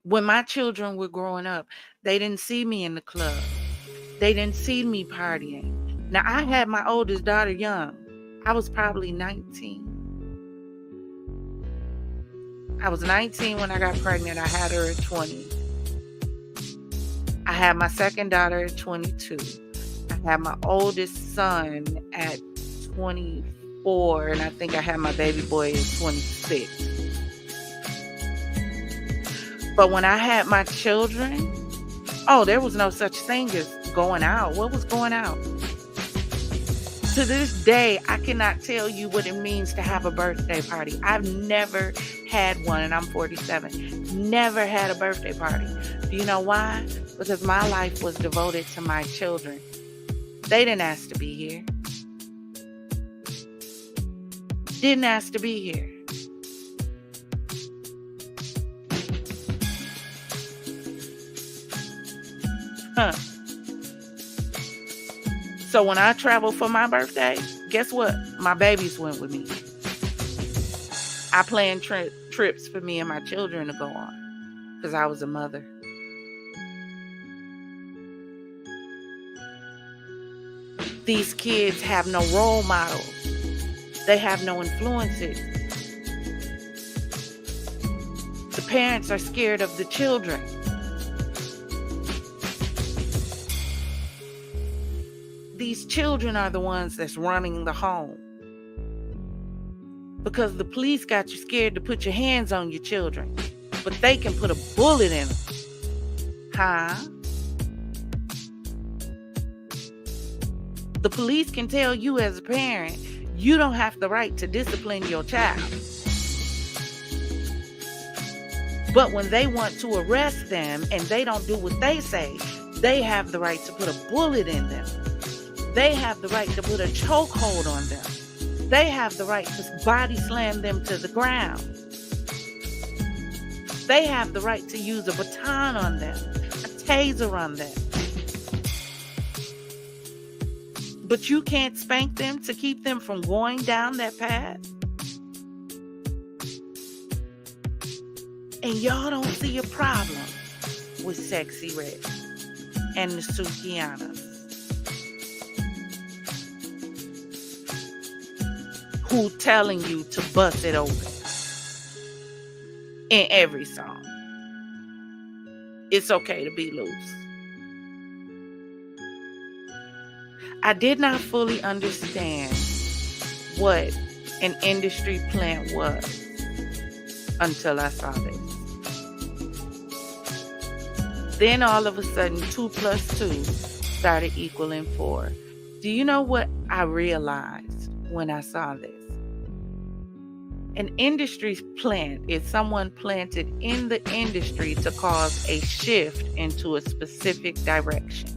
When my children were growing up, they didn't see me in the club. They didn't see me partying. Now, I had my oldest daughter young. I was probably 19. I was 19 when I got pregnant. I had her at 20. I had my second daughter at 22. I had my oldest son at 24. And I think I had my baby boy at 26. But when I had my children, there was no such thing as going out. What was going out? To this day, I cannot tell you what it means to have a birthday party. I've never had one, and I'm 47. Never had a birthday party. Do you know why? Because my life was devoted to my children. They didn't ask to be here. Didn't ask to be here. So when I traveled for my birthday, guess what? My babies went with me. I planned trips for me and my children to go on because I was a mother. These kids have no role models. They have no influences. The parents are scared of the children. These children are the ones that's running the home. Because the police got you scared to put your hands on your children. But they can put a bullet in them. Huh? The police can tell you as a parent, you don't have the right to discipline your child. But when they want to arrest them and they don't do what they say, they have the right to put a bullet in them. They have the right to put a chokehold on them. They have the right to body slam them to the ground. They have the right to use a baton on them, a taser on them. But you can't spank them to keep them from going down that path. And y'all don't see a problem with Sexxy Red and the Sukianas, who telling you to bust it open in every song. It's okay to be loose. I did not fully understand what an industry plant was until I saw this. Then all of a sudden, 2 + 2 started equaling 4. Do you know what I realized when I saw this? An industry plant is someone planted in the industry to cause a shift into a specific direction.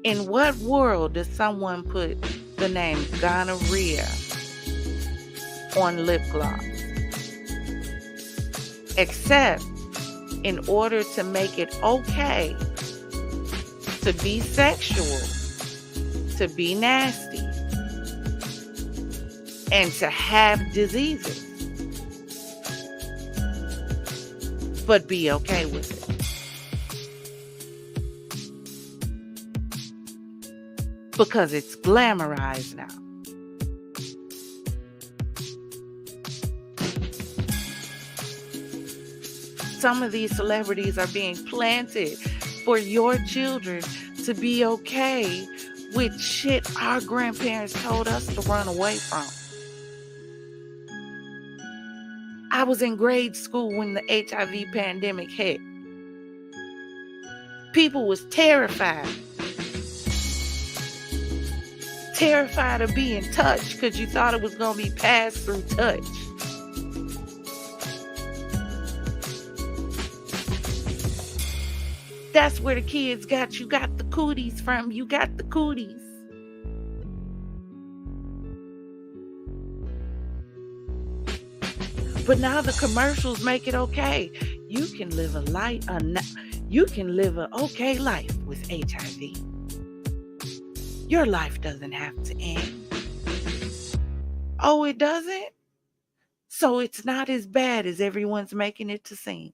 In what world does someone put the name gonorrhea on lip gloss? Except in order to make it okay to be sexual, to be nasty, and to have diseases, but be okay with it. because it's glamorized now. Some of these celebrities are being planted for your children to be okay with shit our grandparents told us to run away from. I was in grade school when the HIV pandemic hit. People was terrified. Terrified of being touched because you thought it was going to be passed through touch. That's where the kids got the cooties from. You got the cooties. But now the commercials make it okay. You can live an okay life with HIV. Your life doesn't have to end. Oh, it doesn't? So it's not as bad as everyone's making it to seem.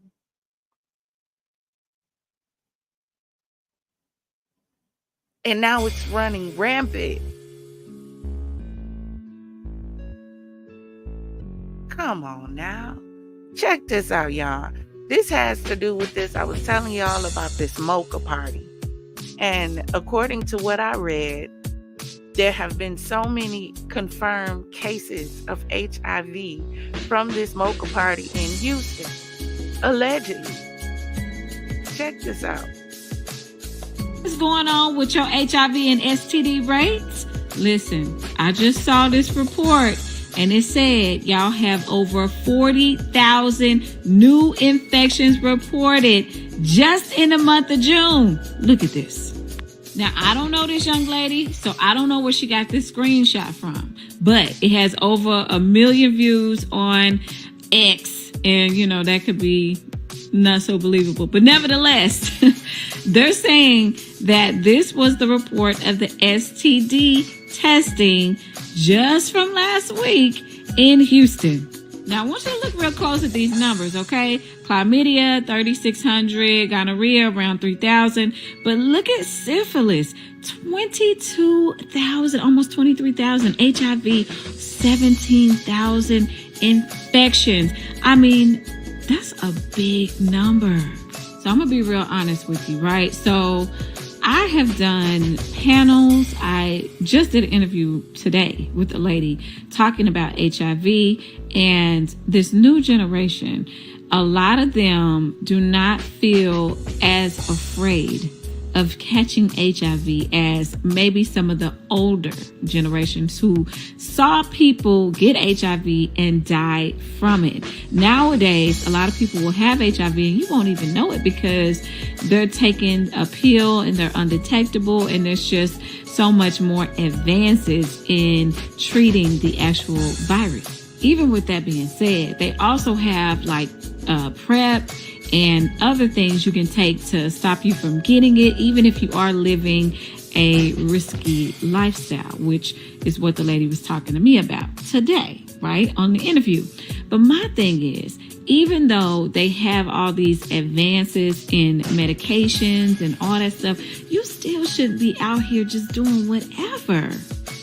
And now it's running rampant. Come on now. Check this out, y'all. This has to do with this. I was telling y'all about this mocha party. And according to what I read, there have been so many confirmed cases of HIV from this mocha party in Houston. Allegedly. Check this out. What's going on with your HIV and STD rates? Listen, I just saw this report and it said y'all have over 40,000 new infections reported just in the month of June. Look at this. Now, I don't know this young lady, so I don't know where she got this screenshot from, but it has over 1 million views on X, and you know, that could be not so believable. But nevertheless, they're saying that this was the report of the STD testing just from last week in Houston. Now, I want you to look real close at these numbers, okay? Chlamydia, 3,600. Gonorrhea, around 3,000. But look at syphilis, 22,000, almost 23,000. HIV, 17,000 infections. I mean, that's a big number. So I'm going to be real honest with you, right? So I have done panels. I just did an interview today with a lady talking about HIV and this new generation. A lot of them do not feel as afraid of catching HIV as maybe some of the older generations who saw people get HIV and die from it. Nowadays, a lot of people will have HIV and you won't even know it because they're taking a pill and they're undetectable, and there's just so much more advances in treating the actual virus. Even with that being said, they also have like PrEP and other things you can take to stop you from getting it, even if you are living a risky lifestyle, which is what the lady was talking to me about today, right, on the interview. But my thing is, even though they have all these advances in medications and all that stuff, you still shouldn't be out here just doing whatever.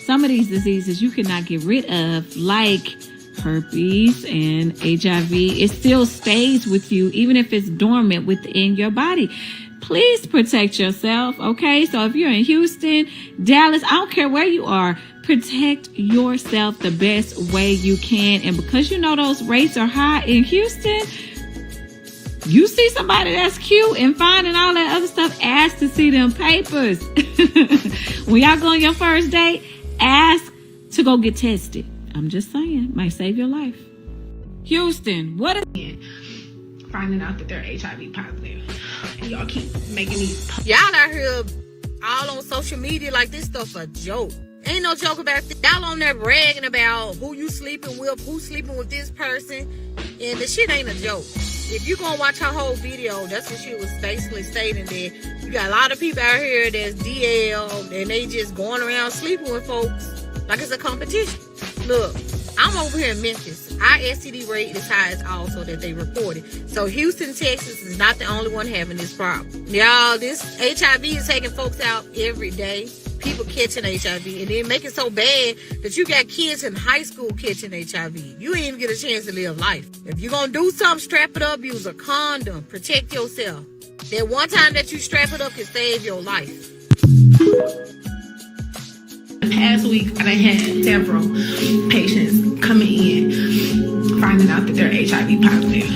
Some of these diseases you cannot get rid of, like herpes and HIV. It still stays with you even if it's dormant within your body. Please protect yourself, okay? So if you're in Houston, Dallas, I don't care where you are, protect yourself the best way you can. And because you know those rates are high in Houston, you see somebody that's cute and fine and all that other stuff, ask to see them papers. When y'all go on your first date, ask to go get tested. I'm just saying, might save your life. Houston, what is it? Finding out that they're HIV positive. And y'all keep making these. Y'all out here all on social media like this stuff a joke. Ain't no joke about this. Y'all on there bragging about who you sleeping with, who's sleeping with this person. And the shit ain't a joke. If you gonna watch her whole video, that's what she was basically stating there. You got a lot of people out here that's DL and they just going around sleeping with folks like it's a competition. Look, I'm over here in Memphis. Our STD rate is high as also that they reported. So Houston, Texas is not the only one having this problem. Y'all, this HIV is taking folks out every day. people catching HIV, and then make it so bad that you got kids in high school catching HIV. You ain't even get a chance to live life. If you're gonna do something, strap it up, use a condom, protect yourself. That one time that you strap it up can save your life. The past week, I had several patients coming in, finding out that they're HIV positive.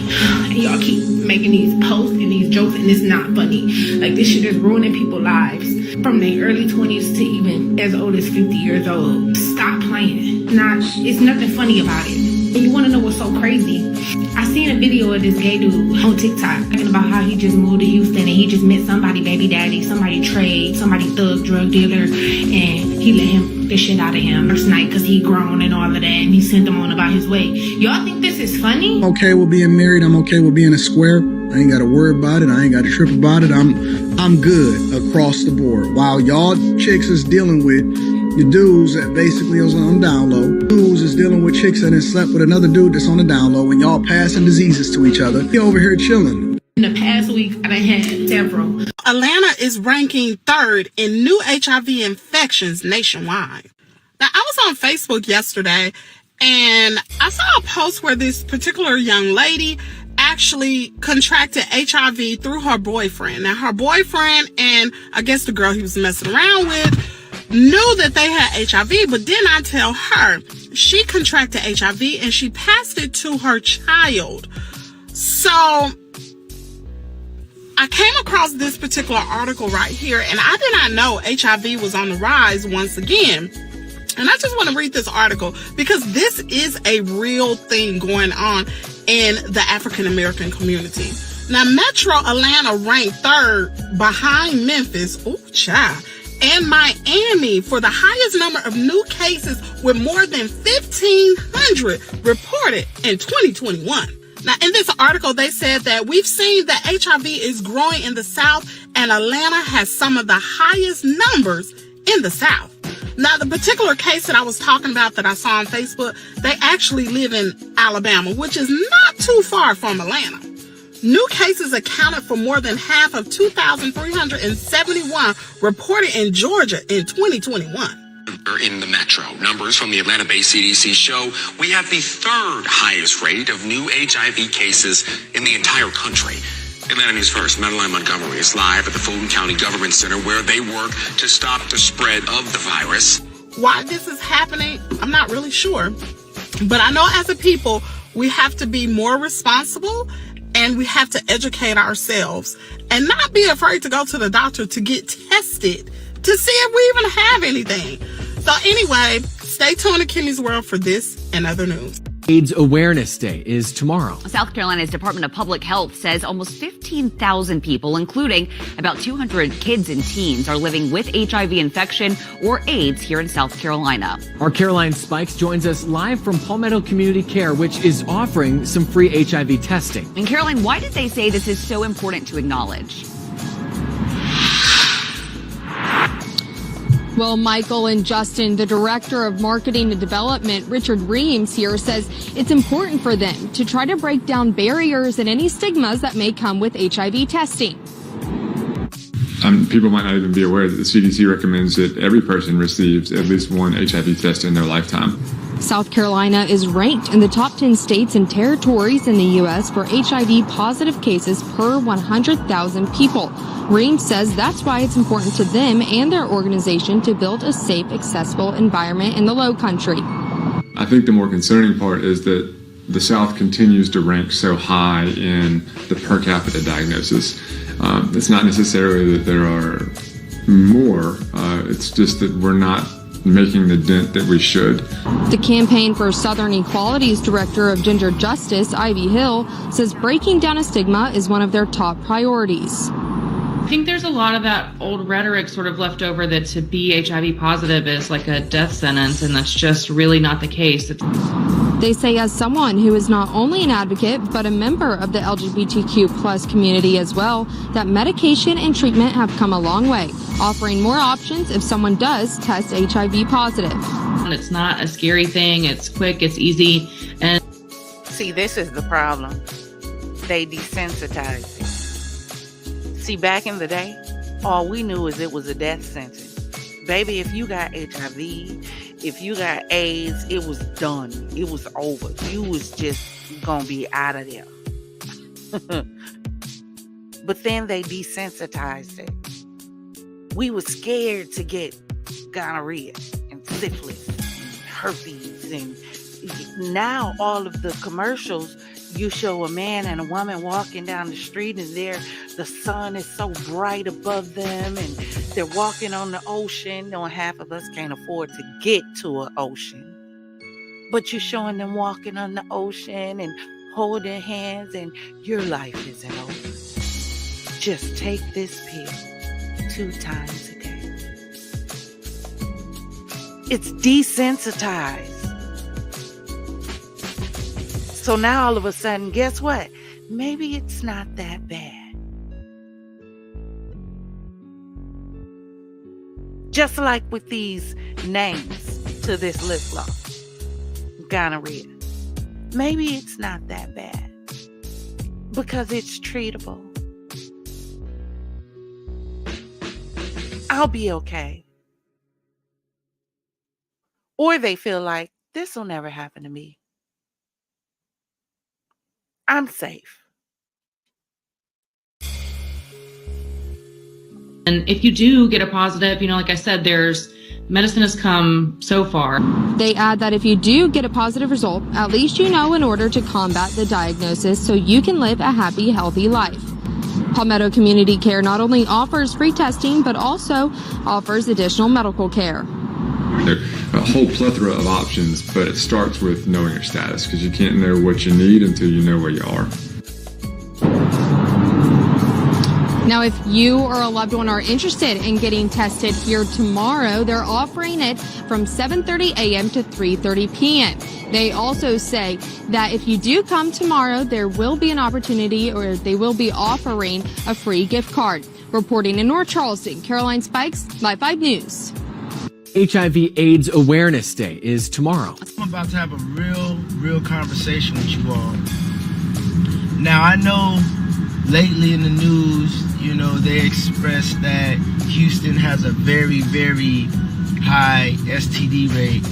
And y'all keep making these posts and these jokes, and it's not funny. Like, this shit is ruining people's lives from their early 20s to even as old as 50 years old. Stop playing. It's nothing funny about it. And you want to know what's so crazy? I seen a video of this gay dude on TikTok talking about how he just moved to Houston and he just met somebody baby daddy, somebody trade, somebody thug drug dealer, and he let the shit out of him first night because he grown and all of that, and he sent him on about his way. Y'all think this is funny? I'm okay with being married. I'm okay with being a square. I ain't got to worry about it. I ain't got to trip about it. I'm good across the board. While y'all chicks is dealing with the dudes that basically is on down low. Dudes is dealing with chicks that has slept with another dude that's on the down low, and y'all passing diseases to each other. You over here chilling. In the past week, I had several. Atlanta is ranking 3rd in new HIV infections nationwide. Now, I was on Facebook yesterday, and I saw a post where this particular young lady actually contracted HIV through her boyfriend. Now, her boyfriend and I guess the girl he was messing around with knew that they had HIV, but did not tell her. She contracted HIV and she passed it to her child. So I came across this particular article right here, and I did not know HIV was on the rise once again. And I just want to read this article because this is a real thing going on in the African American community. Now, Metro Atlanta ranked 3rd behind Memphis, and Miami for the highest number of new cases, with more than 1,500 reported in 2021. Now, in this article, they said that we've seen that HIV is growing in the South, and Atlanta has some of the highest numbers in the South. Now, the particular case that I was talking about that I saw on Facebook, they actually live in Alabama, which is not too far from Atlanta. New cases accounted for more than half of 2,371 reported in Georgia in 2021. In the metro, numbers from the Atlanta-based CDC show we have the 3rd highest rate of new HIV cases in the entire country. Atlanta News First, Madeline Montgomery is live at the Fulton County Government Center, where they work to stop the spread of the virus. Why this is happening, I'm not really sure. But I know as a people, we have to be more responsible, and we have to educate ourselves and not be afraid to go to the doctor to get tested to see if we even have anything. So anyway, stay tuned to Kimmy's World for this and other news. AIDS Awareness Day is tomorrow. South Carolina's Department of Public Health says almost 15,000 people, including about 200 kids and teens, are living with HIV infection or AIDS here in South Carolina. Our Caroline Spikes joins us live from Palmetto Community Care, which is offering some free HIV testing. And Caroline, why did they say this is so important to acknowledge? Well, Michael and Justin, the director of marketing and development, Richard Reams here, says it's important for them to try to break down barriers and any stigmas that may come with HIV testing. People might not even be aware that the CDC recommends that every person receives at least one HIV test in their lifetime. South Carolina is ranked in the top 10 states and territories in the U.S. for HIV-positive cases per 100,000 people. Reams says that's why it's important to them and their organization to build a safe, accessible environment in the Low Country. I think the more concerning part is that the South continues to rank so high in the per capita diagnosis. It's not necessarily that there are more, it's just that we're not making the dent that we should. The Campaign for Southern Equality's director of Ginger Justice, Ivy Hill, says breaking down a stigma is one of their top priorities. I think there's a lot of that old rhetoric sort of left over that to be HIV positive is like a death sentence, and that's just really not the case. They say, as someone who is not only an advocate but a member of the LGBTQ plus community as well, that medication and treatment have come a long way, offering more options if someone does test HIV positive. And it's not a scary thing. It's quick, it's easy. And see, this is the problem. They desensitize it. See, back in the day, all we knew is it was a death sentence. Baby, if you got HIV, if you got AIDS, it was done. It was over. You was just gonna be out of there. But then they desensitized it. We were scared to get gonorrhea and syphilis and herpes, and now all of the commercials, you show a man and a woman walking down the street, and the sun is so bright above them, and they're walking on the ocean. No, half of us can't afford to get to an ocean, but you're showing them walking on the ocean and holding hands, and your life isn't over. Just take this pill 2 times a day. It's desensitized. So now all of a sudden, guess what? Maybe it's not that bad. Just like with these names to this lip gloss, gonorrhea. Maybe it's not that bad because it's treatable. I'll be okay. Or they feel like this will never happen to me. I'm safe. And if you do get a positive, like I said, medicine has come so far. They add that if you do get a positive result, at least you know in order to combat the diagnosis so you can live a happy, healthy life. Palmetto Community Care not only offers free testing, but also offers additional medical care. There are a whole plethora of options, but it starts with knowing your status, because you can't know what you need until you know where you are. Now, if you or a loved one are interested in getting tested here tomorrow, they're offering it from 7:30 a.m. to 3:30 p.m. They also say that if you do come tomorrow, there will be an opportunity, or they will be offering a free gift card. Reporting in North Charleston, Caroline Spikes, Live 5 News. HIV/AIDS Awareness Day is tomorrow. I'm about to have a real conversation with you all. Now, I know lately in the news, they expressed that Houston has a very, very high STD rate.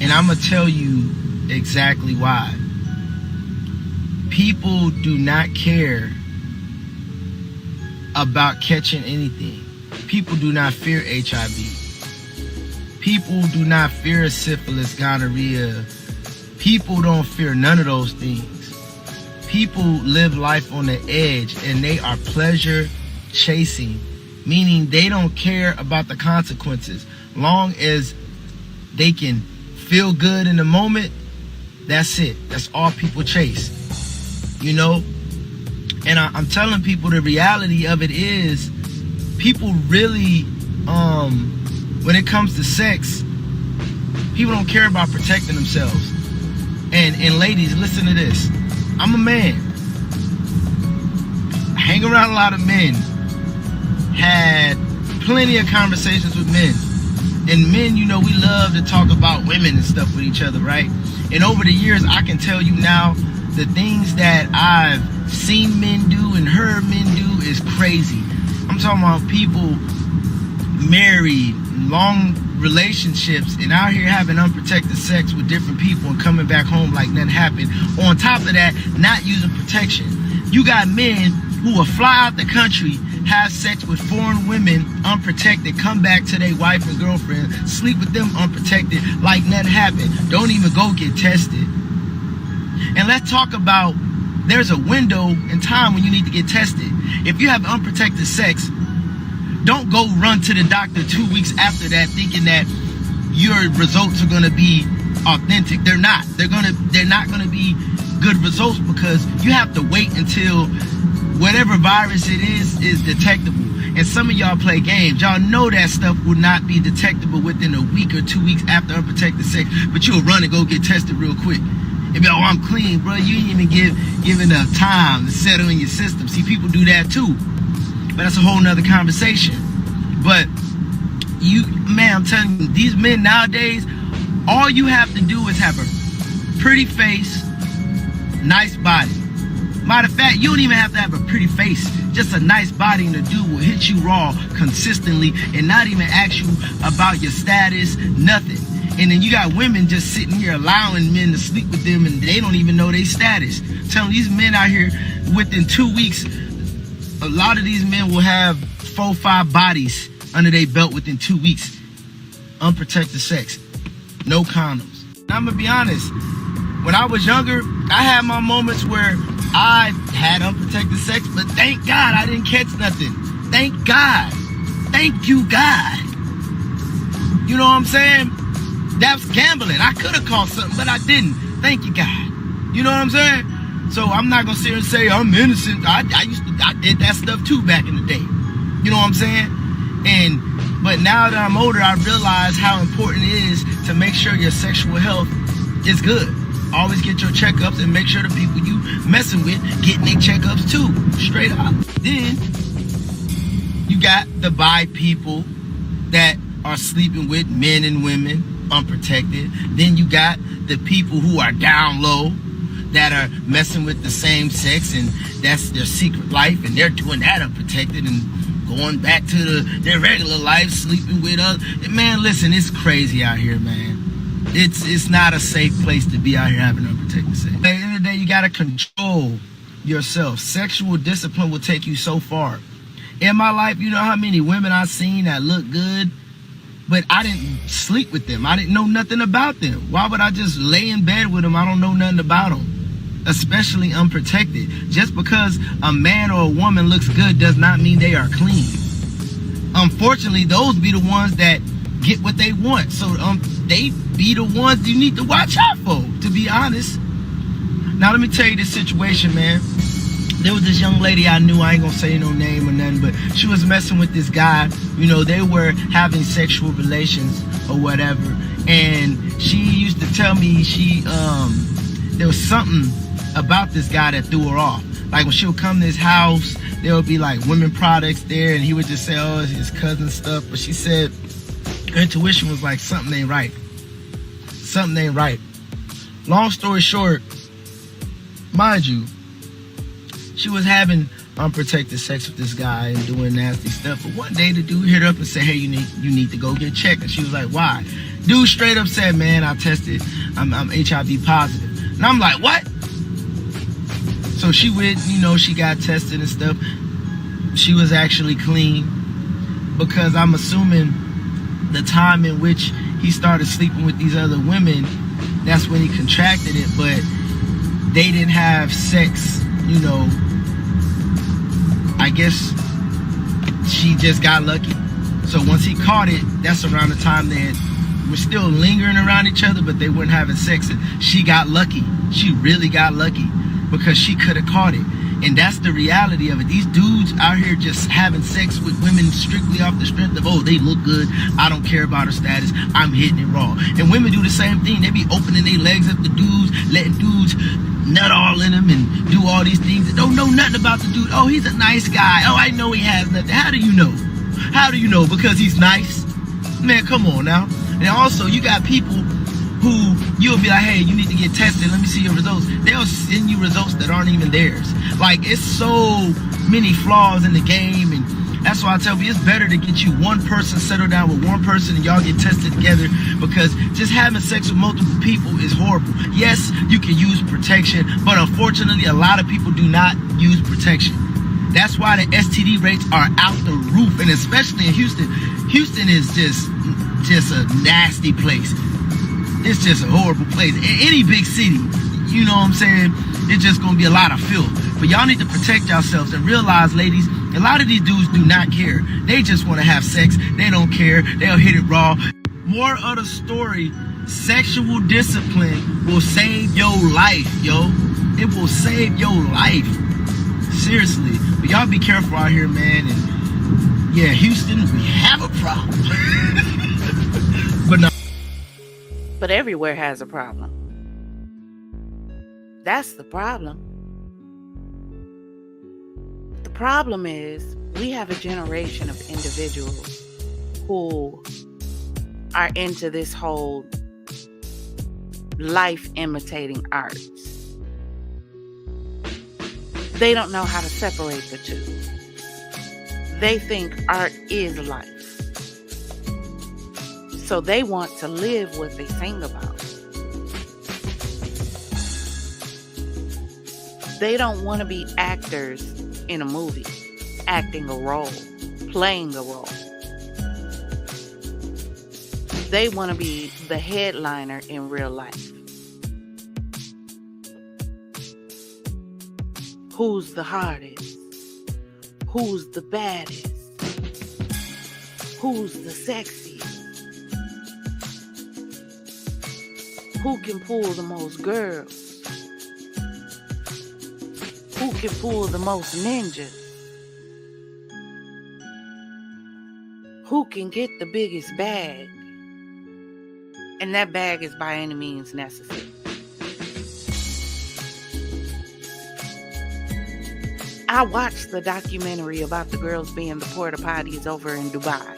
And I'm going to tell you exactly why. People do not care about catching anything. People do not fear HIV. People do not fear syphilis, gonorrhea. People don't fear none of those things. People live life on the edge, and they are pleasure chasing, meaning they don't care about the consequences. Long as they can feel good in the moment, that's it. That's all people chase, And I'm telling people the reality of it is, people really, when it comes to sex, people don't care about protecting themselves. And ladies, listen to this. I'm a man. I hang around a lot of men. Had plenty of conversations with men. And men, we love to talk about women and stuff with each other, right? And over the years, I can tell you now, the things that I've seen men do and heard men do is crazy. I'm talking about people married, long relationships, and out here having unprotected sex with different people and coming back home like nothing happened. On top of that, not using protection. You got men who will fly out the country, have sex with foreign women unprotected, come back to their wife and girlfriend, sleep with them unprotected like nothing happened. Don't even go get tested. And let's talk about, there's a window in time when you need to get tested. If you have unprotected sex, don't go run to the doctor 2 weeks after that thinking that your results are gonna be authentic. They're not. They're not gonna be good results, because you have to wait until whatever virus it is detectable. And some of y'all play games. Y'all know that stuff will not be detectable within a week or 2 weeks after unprotected sex, but you'll run and go get tested real quick. And be like, I'm clean, bro. You ain't even give enough time to settle in your system. See, people do that too. But that's a whole nother conversation. But I'm telling you, these men nowadays, all you have to do is have a pretty face, nice body. Matter of fact, you don't even have to have a pretty face. just a nice body, and the dude will hit you raw consistently and not even ask you about your status, nothing. And then you got women just sitting here allowing men to sleep with them, and they don't even know their status. Telling these men out here, within 2 weeks, a lot of these men will have 4-5 bodies under their belt within 2 weeks. Unprotected sex, no condoms. And I'm gonna be honest, when I was younger, I had my moments where I had unprotected sex, but thank God I didn't catch nothing. Thank God. Thank you, God. You know what I'm saying? That's gambling. I could have caught something, but I didn't. Thank you, God. You know what I'm saying? So I'm not gonna sit here and say I'm innocent. I did that stuff too back in the day. You know what I'm saying? But now that I'm older, I realize how important it is to make sure your sexual health is good. Always get your checkups and make sure the people you messing with getting their checkups too. Straight up. Then you got the bi people that are sleeping with men and women unprotected. Then you got the people who are down low that are messing with the same sex, and that's their secret life, and they're doing that unprotected and going back to their regular life, sleeping with others. Man, listen, it's crazy out here, man. It's not a safe place to be out here having unprotected sex. At the end of the day, you gotta control yourself. Sexual discipline will take you so far. In my life, you know how many women I've seen that look good, but I didn't sleep with them. I didn't know nothing about them. Why would I just lay in bed with them? I don't know nothing about them. Especially unprotected. Just because a man or a woman looks good does not mean they are clean. Unfortunately, those be the ones that get what they want. So they be the ones you need to watch out for, to be honest. Now let me tell you this situation, man. There was this young lady I knew, I ain't gonna say no name or nothing, but she was messing with this guy. You know, they were having sexual relations or whatever. And she used to tell me there was something about this guy that threw her off. Like when she would come to his house, there would be like women products there, and he would just say, oh, it's his cousin stuff. But she said her intuition was like, something ain't right. Something ain't right. Long story short, mind you, she was having unprotected sex with this guy and doing nasty stuff. But one day the dude hit her up and said, hey, you need to go get checked. And she was like, why? Dude straight up said, man, I tested, I'm HIV positive. And I'm like, what? So she went, she got tested and stuff. She was actually clean, because I'm assuming the time in which he started sleeping with these other women, that's when he contracted it, but they didn't have sex, I guess she just got lucky. So once he caught it, that's around the time that we're still lingering around each other, but they weren't having sex. And she got lucky. She really got lucky, because she could have caught it. And that's the reality of it. These dudes out here just having sex with women strictly off the strength of, oh, they look good, I don't care about her status, I'm hitting it raw. And women do the same thing. They be opening their legs up to dudes, letting dudes nut all in them and do all these things that don't know nothing about the dude. Oh, he's a nice guy. Oh, I know he has nothing. How do you know? How do you know? Because he's nice? Man, come on now. And also, you got people who you'll be like, hey, you need to get tested, let me see your results. They'll send you results that aren't even theirs. Like, it's so many flaws in the game, and that's why I tell you, it's better to get you one person, settle down with one person, and y'all get tested together, because just having sex with multiple people is horrible. Yes, you can use protection, but unfortunately, a lot of people do not use protection. That's why the STD rates are out the roof, and especially in Houston. Houston is just a nasty place. It's just a horrible place. In any big city, you know what I'm saying, it's just gonna be a lot of filth. But y'all need to protect yourselves and realize, ladies, a lot of these dudes do not care. They just want to have sex. They don't care. They'll hit it raw. More of the story, sexual discipline will save your life, yo. It will save your life. Seriously. But y'all be careful out here, man. And yeah, Houston, we have a problem. But no. But everywhere has a problem. That's the problem. The problem is we have a generation of individuals who are into this whole life imitating arts. They don't know how to separate the two. They think art is life. So they want to live what they sing about. They don't want to be actors in a movie, acting a role, playing a role. They want to be the headliner in real life. Who's the hardest? Who's the baddest? Who's the sexiest? Who can pull the most girls? Who can pull the most ninjas? Who can get the biggest bag? And that bag is by any means necessary. I watched the documentary about the girls being the porta potties over in Dubai.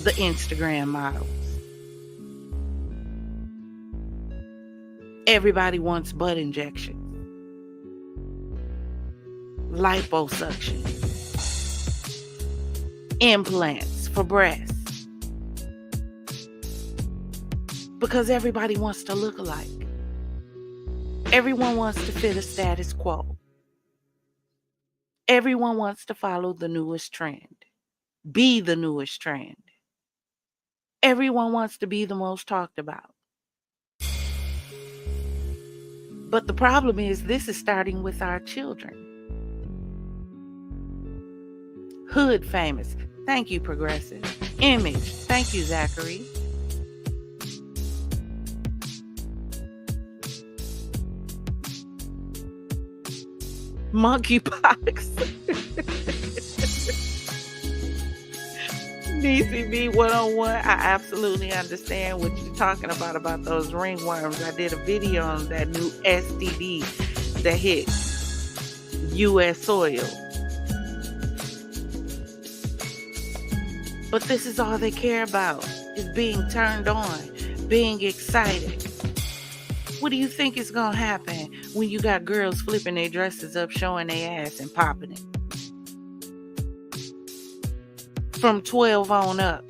The Instagram models. Everybody wants butt injections, liposuction, implants for breasts, because everybody wants to look alike. Everyone wants to fit a status quo. Everyone wants to follow the newest trend, be the newest trend. Everyone wants to be the most talked about. But the problem is, this is starting with our children. Hood famous. Thank you, Progressive. Image. Thank you, Zachary. Monkeypox. DCB 101. I absolutely understand what you're talking about those ringworms. I did a video on that new STD that hit U.S. soil. But this is all they care about, is being turned on, being excited. What do you think is going to happen when you got girls flipping their dresses up, showing their ass and popping it? From 12 on up.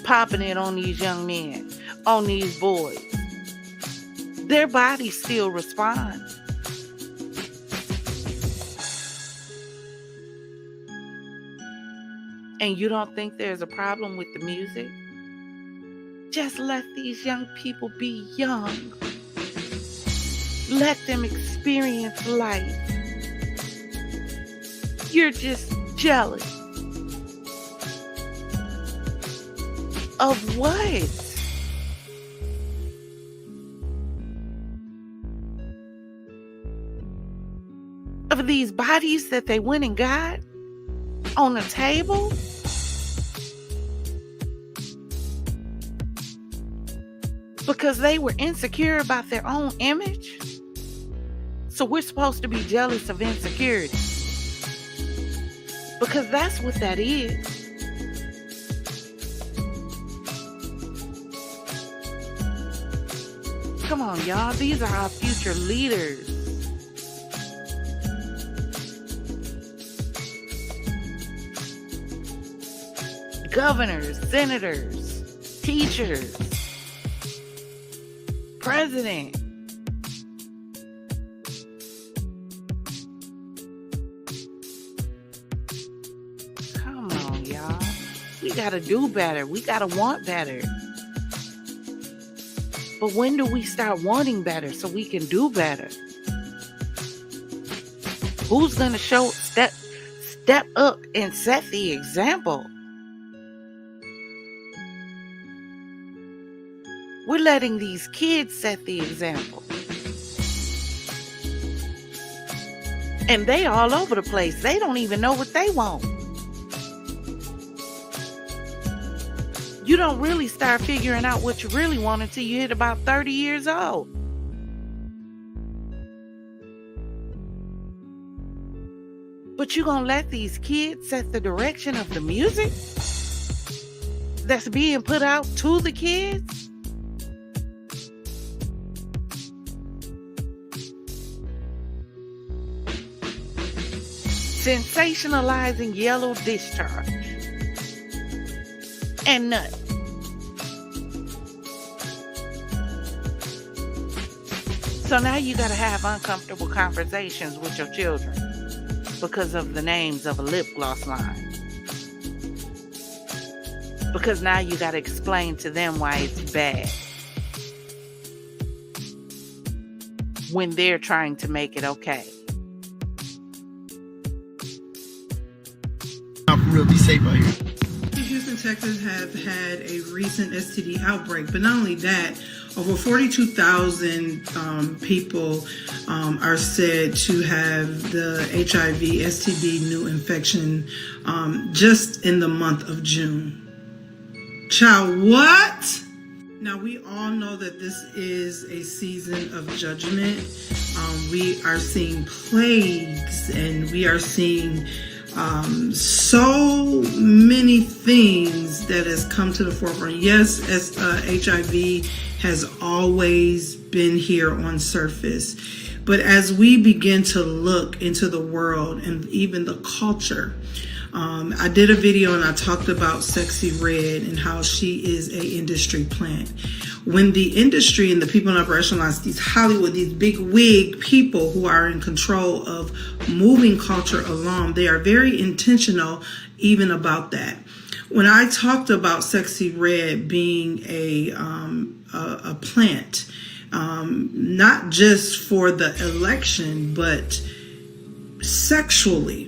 Popping it on these young men, on these boys. Their bodies still respond. And you don't think there's a problem with the music? Just let these young people be young. Let them experience life. You're just jealous. Of what? Of these bodies that they went and got on the table? Because they were insecure about their own image? So we're supposed to be jealous of insecurity. Because that's what that is. Come on, y'all. These are our future leaders. Governors, senators, teachers, president. Come on, y'all. We gotta do better. We gotta want better. But when do we start wanting better so we can do better? Who's gonna step up and set the example? We're letting these kids set the example. And they all over the place. They don't even know what they want. You don't really start figuring out what you really want until you hit about 30 years old. But you're going to let these kids set the direction of the music that's being put out to the kids? sensationalizing yellow discharge and nut. So now you got to have uncomfortable conversations with your children because of the names of a lip gloss line. Because now you got to explain to them why it's bad when they're trying to make it okay. For real, be safe out here. Houston, Texas have had a recent STD outbreak, but not only that, over 42,000 people are said to have the HIV STD new infection just in the month of June. Child, what? Now, we all know that this is a season of judgment. We are seeing plagues and we are seeing so many things that has come to the forefront. Yes, as HIV has always been here on surface, but as we begin to look into the world and even the culture, I did a video and I talked about Sexxy Red and how she is a industry plant. When the industry and the people in upper echelons, these Hollywood, these big wig people who are in control of moving culture along, they are very intentional even about that. When I talked about Sexxy Red being a plant, not just for the election, but sexually,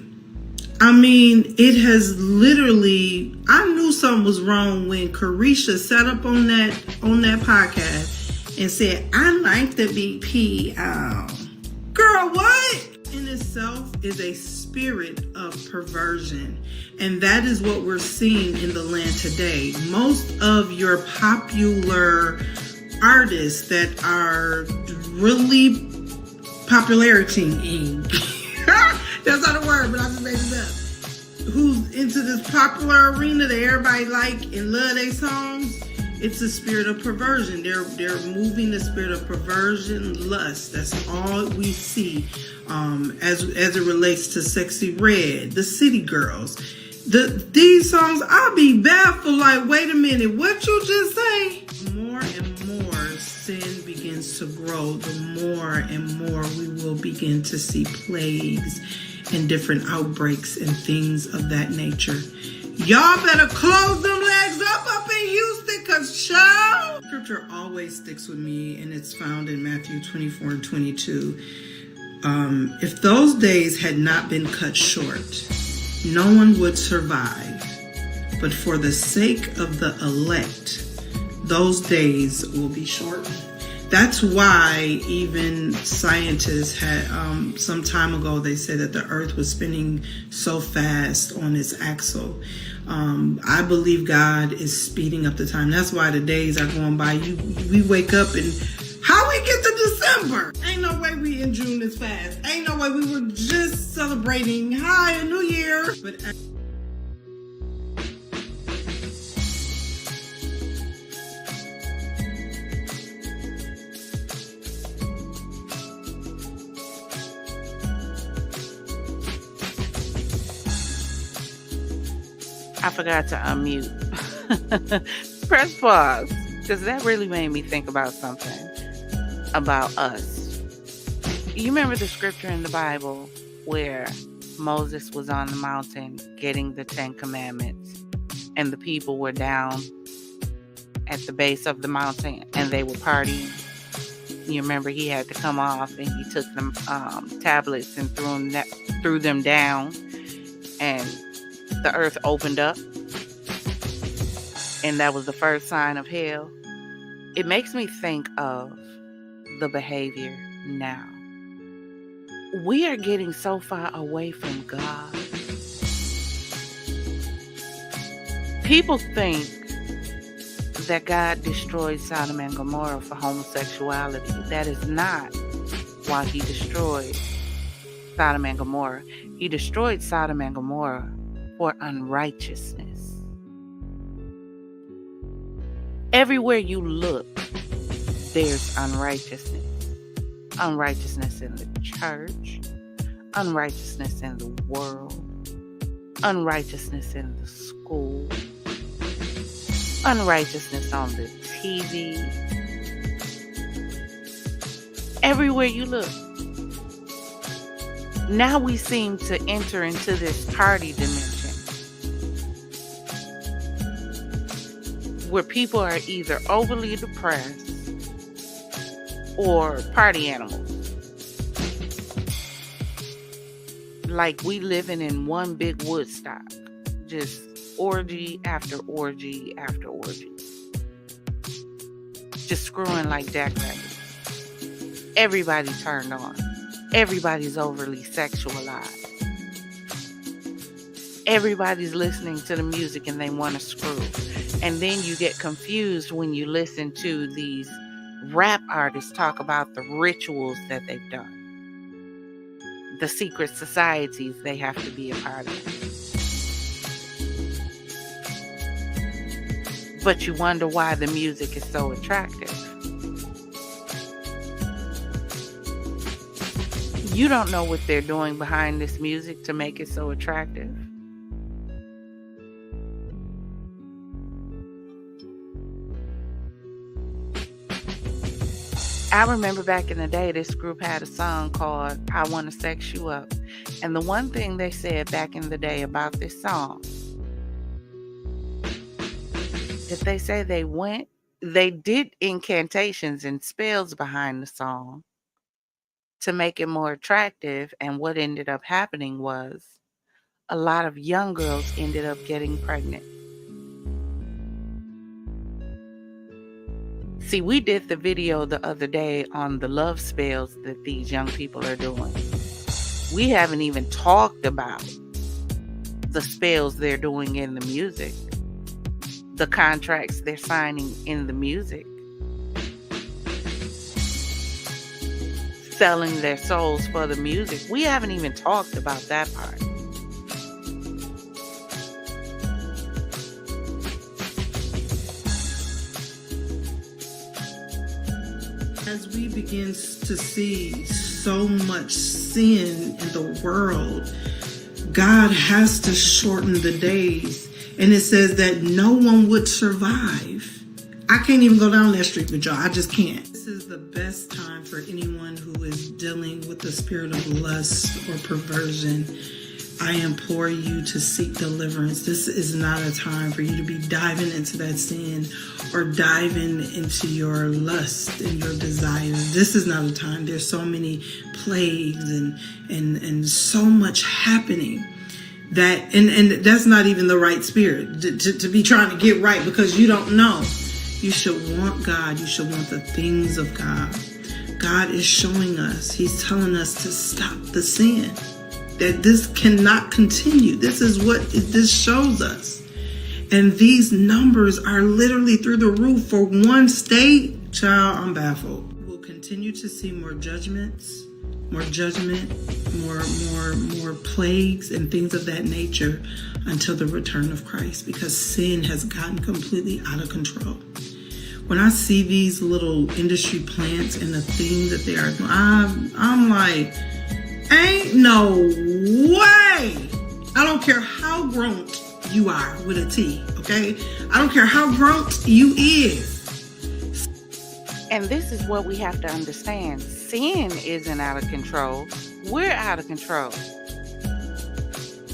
I mean, it has literally, I knew something was wrong when Carisha sat up on that podcast and said, I like the BP. Girl, what? In itself is a spirit of perversion. And that is what we're seeing in the land today. Most of your popular artists that are really popularity-ing, that's not a word, but I just made it up. Who's into this popular arena that everybody like and love their songs? It's a spirit of perversion. They're moving the spirit of perversion, lust. That's all we see as it relates to Sexxy Red, the City Girls. These songs, I'll be baffled. Like, wait a minute, what you just say? More and more sin begins to grow. The more and more we will begin to see plagues and different outbreaks and things of that nature. Y'all better close them legs up in Houston, cause child, scripture always sticks with me, and it's found in Matthew 24 and 22. If those days had not been cut short, no one would survive. But for the sake of the elect, those days will be shortened. That's why even scientists had, some time ago, they said that the earth was spinning so fast on its axle. I believe God is speeding up the time. That's why the days are going by. We wake up and how we get to December? Ain't no way we in June this fast. Ain't no way we were just celebrating a New Year. But I forgot to unmute. Press pause, because that really made me think about something about us. You remember the scripture in the Bible where Moses was on the mountain getting the 10 Commandments and the people were down at the base of the mountain and they were partying? You remember he had to come off and he took them tablets and threw them down, and the earth opened up, and that was the first sign of hell. It makes me think of the behavior now. We are getting so far away from God. People think that God destroyed Sodom and Gomorrah for homosexuality. That is not why he destroyed Sodom and Gomorrah. He destroyed Sodom and Gomorrah for unrighteousness. Everywhere you look, there's unrighteousness. Unrighteousness in the church, unrighteousness in the world, unrighteousness in the school, unrighteousness on the TV, everywhere you look. Now we seem to enter into this party dimension where people are either overly depressed or party animals. Like we living in one big Woodstock, just orgy after orgy after orgy, just screwing like jackrabbits. Everybody turned on. Everybody's overly sexualized. Everybody's listening to the music and they want to screw. And then you get confused when you listen to these rap artists talk about the rituals that they've done, the secret societies they have to be a part of. But you wonder why the music is so attractive. You don't know what they're doing behind this music to make it so attractive. I remember back in the day, this group had a song called I Want to Sex You Up. And the one thing they said back in the day about this song, if they say they did incantations and spells behind the song to make it more attractive. And what ended up happening was a lot of young girls ended up getting pregnant. See, we did the video the other day on the love spells that these young people are doing. We haven't even talked about the spells they're doing in the music, the contracts they're signing in the music, selling their souls for the music. We haven't even talked about that part. As we begin to see so much sin in the world, God has to shorten the days. And it says that no one would survive. I can't even go down that street with y'all. I just can't. This is the best time for anyone who is dealing with the spirit of lust or perversion. I implore you to seek deliverance. This is not a time for you to be diving into that sin or diving into your lust and your desires. This is not a time. There's so many plagues and so much happening that, and that's not even the right spirit to be trying to get right because you don't know. You should want God. You should want the things of God. God is showing us. He's telling us to stop the sin. That this cannot continue. This is what this shows us. And these numbers are literally through the roof for one state. Child, I'm baffled. We'll continue to see more judgments, more judgment, more plagues and things of that nature until the return of Christ, because sin has gotten completely out of control. When I see these little industry plants and the things that they are doing, I'm like, ain't no way. I don't care how grown you are with a T, okay? I don't care how grown you is. And this is what we have to understand. Sin isn't out of control. We're out of control.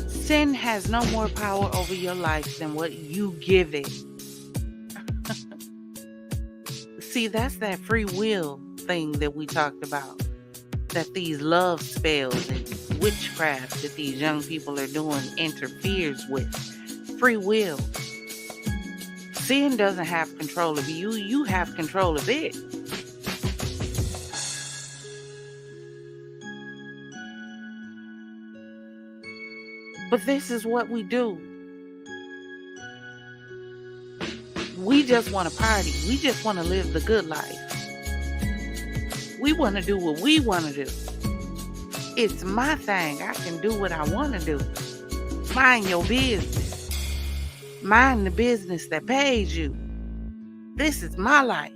Sin has no more power over your life than what you give it. See, that's that free will thing that we talked about. That these love spells and witchcraft that these young people are doing interferes with. Free will. Sin doesn't have control of you. You have control of it. But this is what we do. We just want to party. We just want to live the good life. We want to do what we want to do. It's my thing. I can do what I want to do. Mind your business. Mind the business that pays you. This is my life.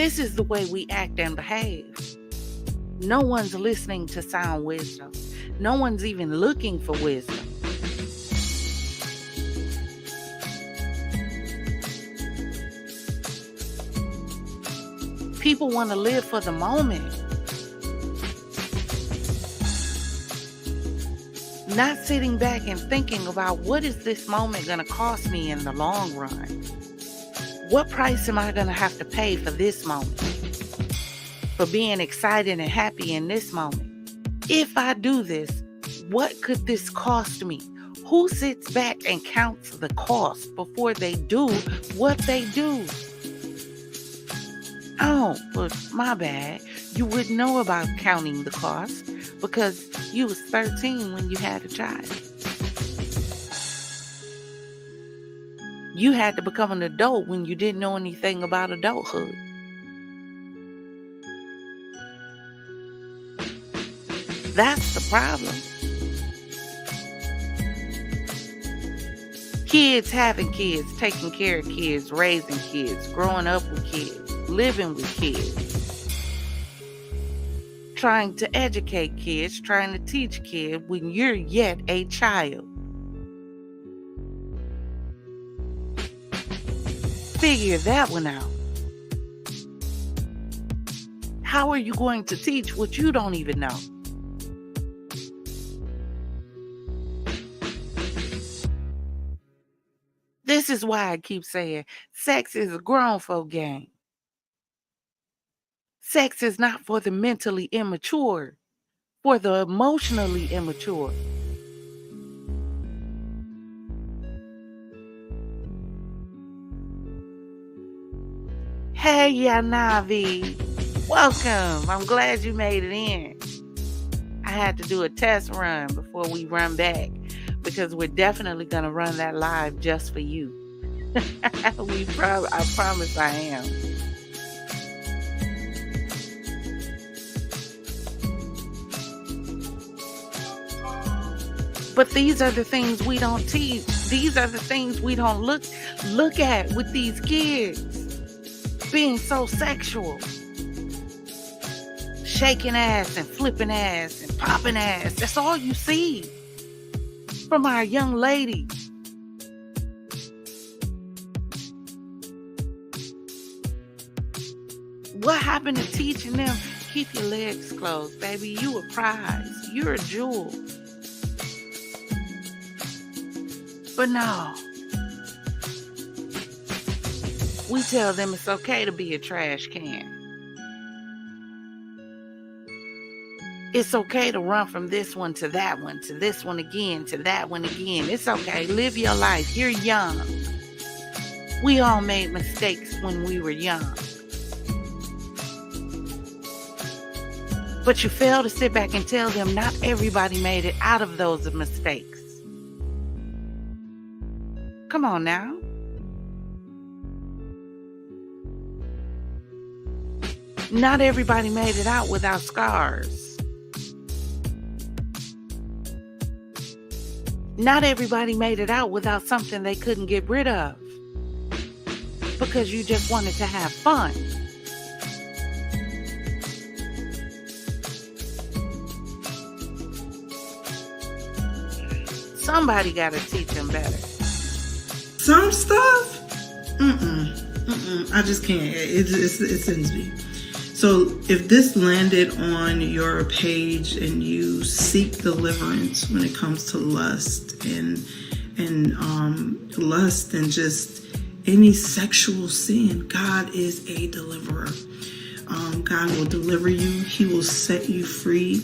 This is the way we act and behave. No one's listening to sound wisdom. No one's even looking for wisdom. People want to live for the moment, not sitting back and thinking about what is this moment going to cost me in the long run? What price am I going to have to pay for this moment? For being excited and happy in this moment? If I do this, what could this cost me? Who sits back and counts the cost before they do what they do? Oh, but my bad. You wouldn't know about counting the cost because you was 13 when you had a child. You had to become an adult when you didn't know anything about adulthood. That's the problem. Kids having kids, taking care of kids, raising kids, growing up with kids, living with kids, trying to educate kids, trying to teach kids when you're yet a child. Figure that one out. How are you going to teach what you don't even know? This is why I keep saying sex is a grown folk game. Sex is not for the mentally immature, for the emotionally immature. Hey, Yanavi. Welcome. I'm glad you made it in. I had to do a test run before we run back because we're definitely going to run that live just for you. I promise I am. But these are the things we don't teach. These are the things we don't look at with these kids. Being so sexual. Shaking ass and flipping ass and popping ass. That's all you see from our young ladies. What happened to teaching them? Keep your legs closed, baby. You a prize. You're a jewel. But no. We tell them it's okay to be a trash can. It's okay to run from this one to that one, to this one again, to that one again. It's okay. Live your life. You're young. We all made mistakes when we were young. But you fail to sit back and tell them not everybody made it out of those mistakes. Come on now. Not everybody made it out without scars. Not everybody made it out without something they couldn't get rid of because you just wanted to have fun. Somebody got to teach them better. Some stuff, I just can't. It sends me. So if this landed on your page and you seek deliverance when it comes to lust and lust and just any sexual sin, God is a deliverer. God will deliver you. He will set you free.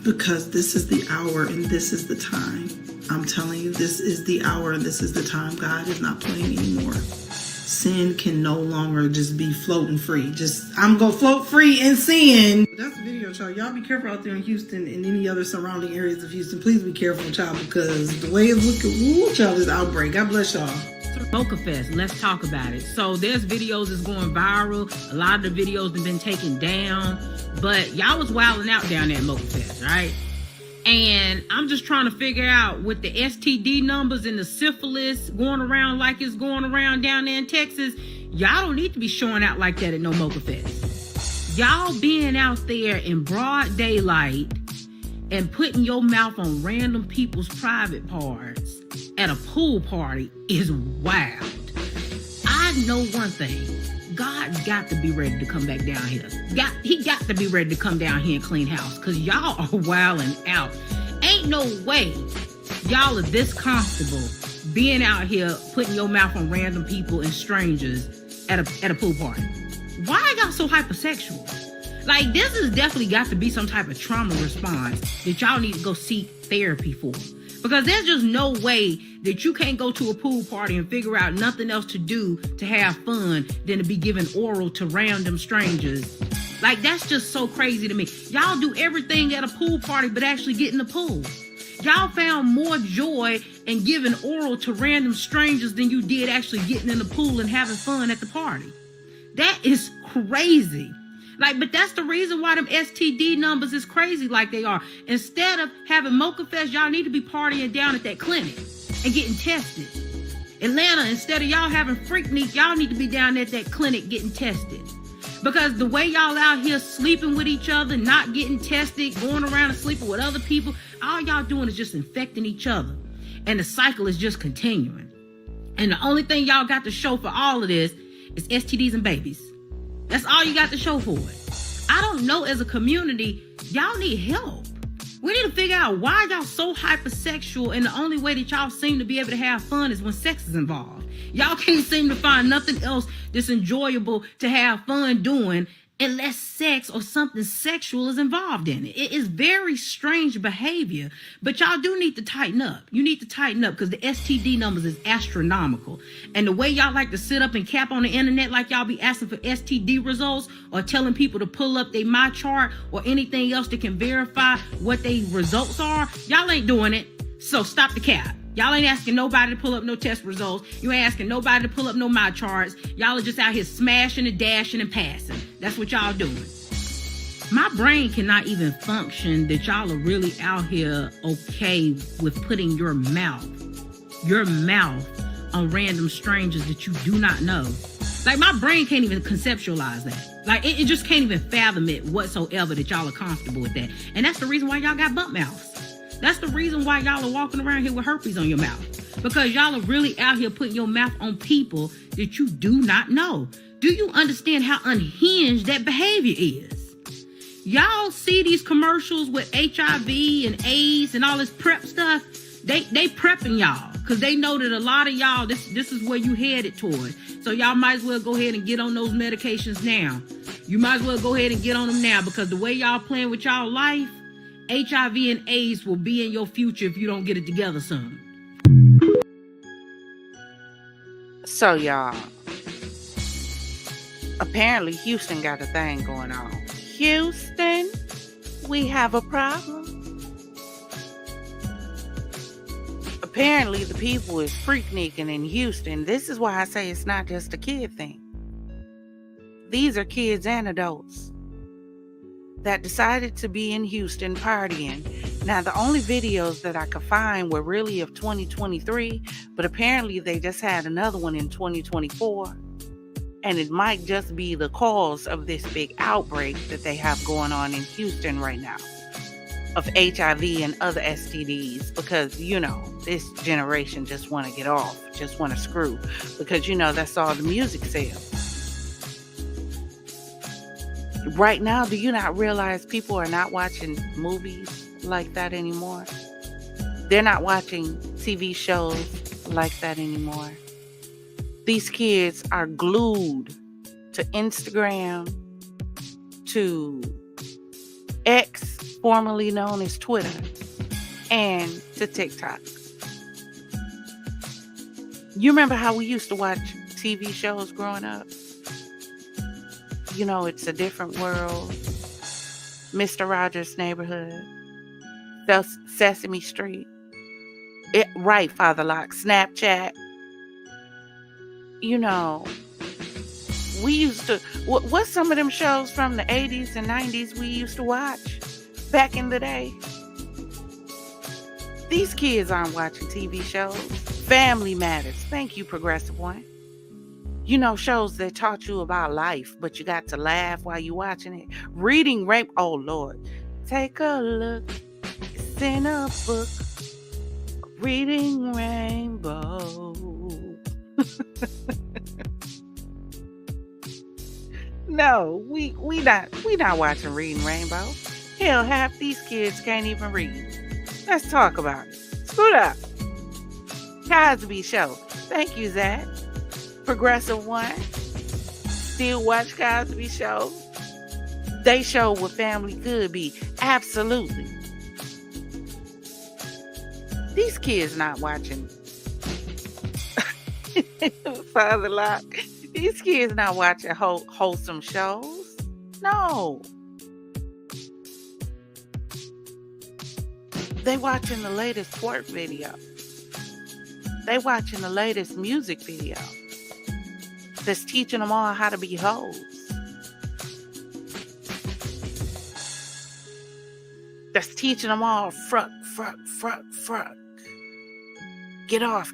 Because this is the hour and this is the time. I'm telling you, this is the hour and this is the time. God is not playing anymore. Sin can no longer just be floating free. I'm going to float free in sin. That's the video, child. Y'all be careful out there in Houston and any other surrounding areas of Houston. Please be careful, child, because the way it's looking, child, is outbreak. God bless y'all. Mocha Fest, let's talk about it. So there's videos that's going viral. A lot of the videos have been taken down. But y'all was wilding out down there at Mocha Fest, right? And I'm just trying to figure out with the STD numbers and the syphilis going around like it's going around down there in Texas, Y'all don't need to be showing out like that at no Mocha Fest. Y'all being out there in broad daylight and putting your mouth on random people's private parts at a pool party is wild. I know one thing. God's got to be ready to come back down here. He got to be ready to come down here and clean house, because y'all are wilding out. Ain't no way y'all are this comfortable being out here putting your mouth on random people and strangers at a pool party. Why are y'all so hypersexual? Like, this has definitely got to be some type of trauma response that y'all need to go seek therapy for. Because there's just no way that you can't go to a pool party and figure out nothing else to do to have fun than to be giving oral to random strangers. Like, that's just so crazy to me. Y'all do everything at a pool party but actually get in the pool. Y'all found more joy in giving oral to random strangers than you did actually getting in the pool and having fun at the party. That is crazy. Like, but that's the reason why them STD numbers is crazy like they are. Instead of having Mocha Fest, y'all need to be partying down at that clinic and getting tested. Atlanta, instead of y'all having Freaknik, y'all need to be down at that clinic getting tested. Because the way y'all out here sleeping with each other, not getting tested, going around and sleeping with other people, all y'all doing is just infecting each other. And the cycle is just continuing. And the only thing y'all got to show for all of this is STDs and babies. That's all you got to show for it. I don't know, as a community, y'all need help. We need to figure out why y'all so hypersexual, and the only way that y'all seem to be able to have fun is when sex is involved. Y'all can't seem to find nothing else that's enjoyable to have fun doing unless sex or something sexual is involved in it. It is very strange behavior, but y'all do need to tighten up. You need to tighten up, because the STD numbers is astronomical. And the way y'all like to sit up and cap on the internet like y'all be asking for STD results or telling people to pull up their My Chart or anything else that can verify what they results are, y'all ain't doing it. So stop the cap. Y'all ain't asking nobody to pull up no test results. You ain't asking nobody to pull up no My Charts. Y'all are just out here smashing and dashing and passing. That's what y'all doing. My brain cannot even function that y'all are really out here okay with putting your mouth on random strangers that you do not know. Like, my brain can't even conceptualize that. Like, it just can't even fathom it whatsoever that y'all are comfortable with that. And that's the reason why y'all got bump mouths. That's the reason why y'all are walking around here with herpes on your mouth. Because y'all are really out here putting your mouth on people that you do not know. Do you understand how unhinged that behavior is? Y'all see these commercials with HIV and AIDS and all this prep stuff? They prepping y'all, because they know that a lot of y'all, this is where you headed toward. So y'all might as well go ahead and get on those medications now. You might as well go ahead and get on them now, because the way y'all playing with y'all life, HIV and AIDS will be in your future if you don't get it together soon. So, y'all, apparently Houston got a thing going on. Houston, we have a problem. Apparently the people is freaknicking in Houston. This is why I say it's not just a kid thing. These are kids and adults that decided to be in Houston partying. Now, the only videos that I could find were really of 2023, but apparently they just had another one in 2024. And it might just be the cause of this big outbreak that they have going on in Houston right now of HIV and other STDs, because, you know, this generation just want to get off, just want to screw, because, you know, that's all the music sells. Right now, do you not realize people are not watching movies like that anymore? They're not watching TV shows like that anymore. These kids are glued to Instagram, to X, formerly known as Twitter, and to TikTok. You remember how we used to watch TV shows growing up? You know, It's a Different World, Mr. Rogers' Neighborhood, Sesame Street, right, Father Lock, Snapchat. You know, we used to, what's some of them shows from the 80s and 90s we used to watch back in the day? These kids aren't watching TV shows. Family Matters. Thank you, Progressive One. You know, shows that taught you about life, but you got to laugh while you watching it. Reading Rainbow. Oh, Lord. Take a look. It's in a book. Reading Rainbow. No, we not watching Reading Rainbow. Hell, half these kids can't even read. Let's talk about it. Scoot up. Cosby Show. Thank you, Zach. Progressive One. Still watch Cosby Show. They show what family could be. Absolutely. These kids not watching Father Lock. These kids not watching wholesome shows. No. They watching the latest twerk video. They watching the latest music video that's teaching them all how to be hoes. That's teaching them all fruck. Get off.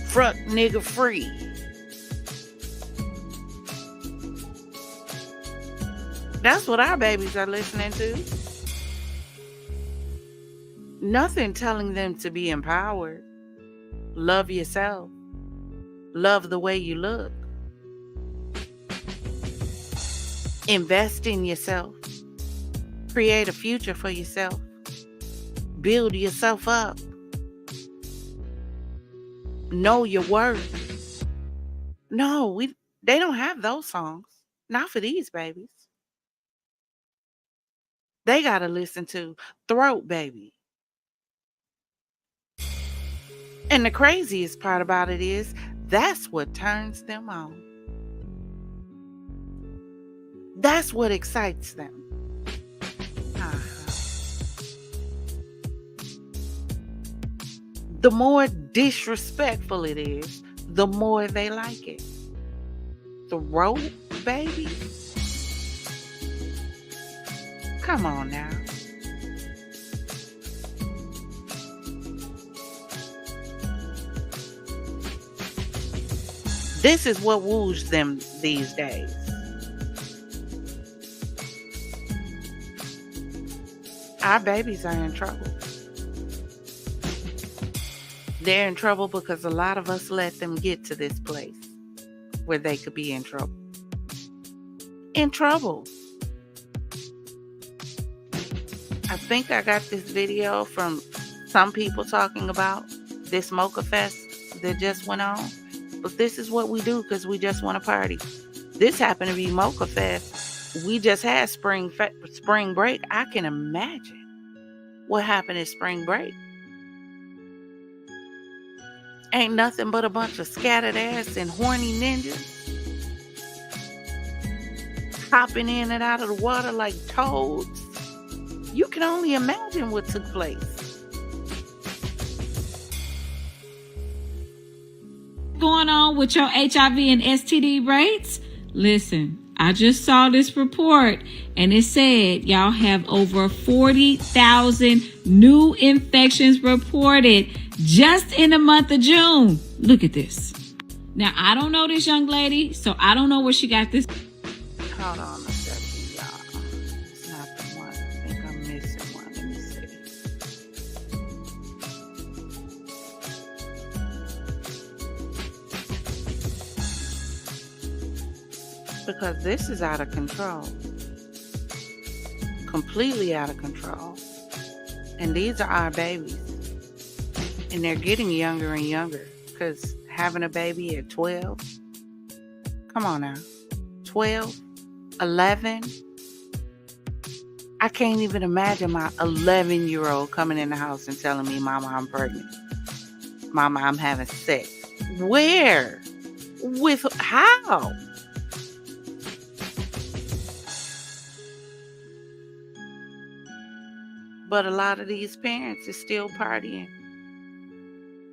Fruck nigga free. That's what our babies are listening to. Nothing telling them to be empowered. Love yourself. Love the way you look. Invest in yourself. Create a future for yourself. Build yourself up. Know your worth. No, they don't have those songs. Not for these babies. They got to listen to Throat Baby. And the craziest part about it is that's what turns them on. That's what excites them. The more disrespectful it is, the more they like it. Throat Baby? Come on now. This is what woos them these days. Our babies are in trouble. They're in trouble because a lot of us let them get to this place where they could be in trouble. In trouble. I think I got this video from some people talking about this Mocha Fest that just went on. But this is what we do because we just want to party. This happened to be Mocha Fest. We just had spring break. I can imagine what happened at spring break. Ain't nothing but a bunch of scattered ass and horny ninjas hopping in and out of the water like toads. You can only imagine what took place. Going on with your HIV and STD rates? Listen, I just saw this report and it said y'all have over 40,000 new infections reported just in the month of June. Look at this. Now, I don't know this young lady, so I don't know where she got this. Hold on a second, y'all. It's not the one. I think I'm missing one. Let me see. Because this is out of control. Completely out of control. And these are our babies. And they're getting younger and younger. Because having a baby at 12. Come on now. 12. 11. I can't even imagine my 11-year-old coming in the house and telling me, Mama, I'm pregnant. Mama, I'm having sex. Where? With how? But a lot of these parents is still partying.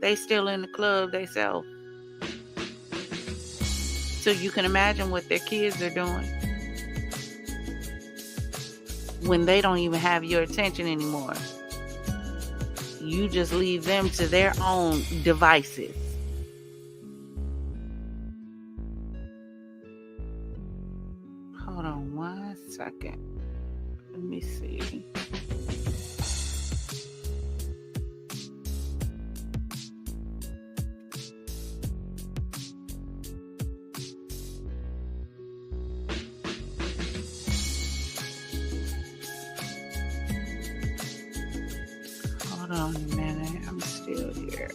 They still in the club themselves. So you can imagine what their kids are doing when they don't even have your attention anymore. You just leave them to their own devices. Hold on 1 second. Let me see. Hold on a minute. I'm still here.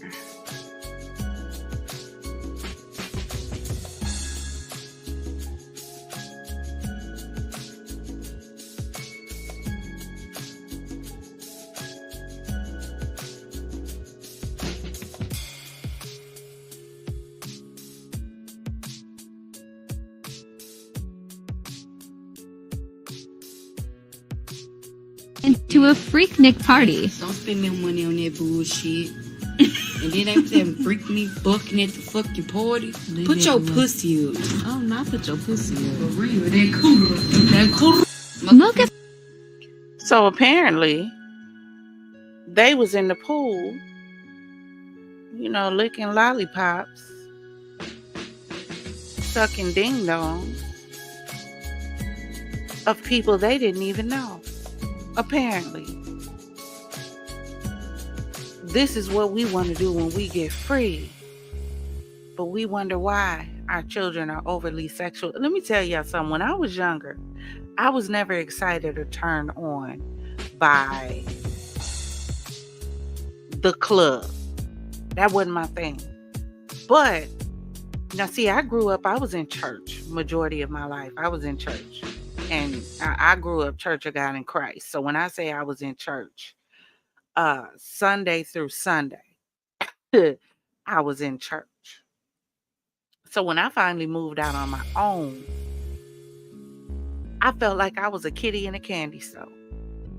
Into a Freaknik party. Don't spend me money on that bullshit. And then they saying freak me bucking at the fucking party. Put your pussy up. Oh, not put your pussy up. For real, that cool. That cool. Mocha. So apparently, they was in the pool, you know, licking lollipops, sucking ding-dongs of people they didn't even know. Apparently. This is what we want to do when we get free. But we wonder why our children are overly sexual. Let me tell y'all something. When I was younger, I was never excited or turned on by the club. That wasn't my thing. But, now see, I grew up, I was in church majority of my life. I was in church. And I grew up Church of God in Christ. So when I say I was in church, Sunday through Sunday, I was in church. So when I finally moved out on my own, I felt like I was a kitty in a candy store.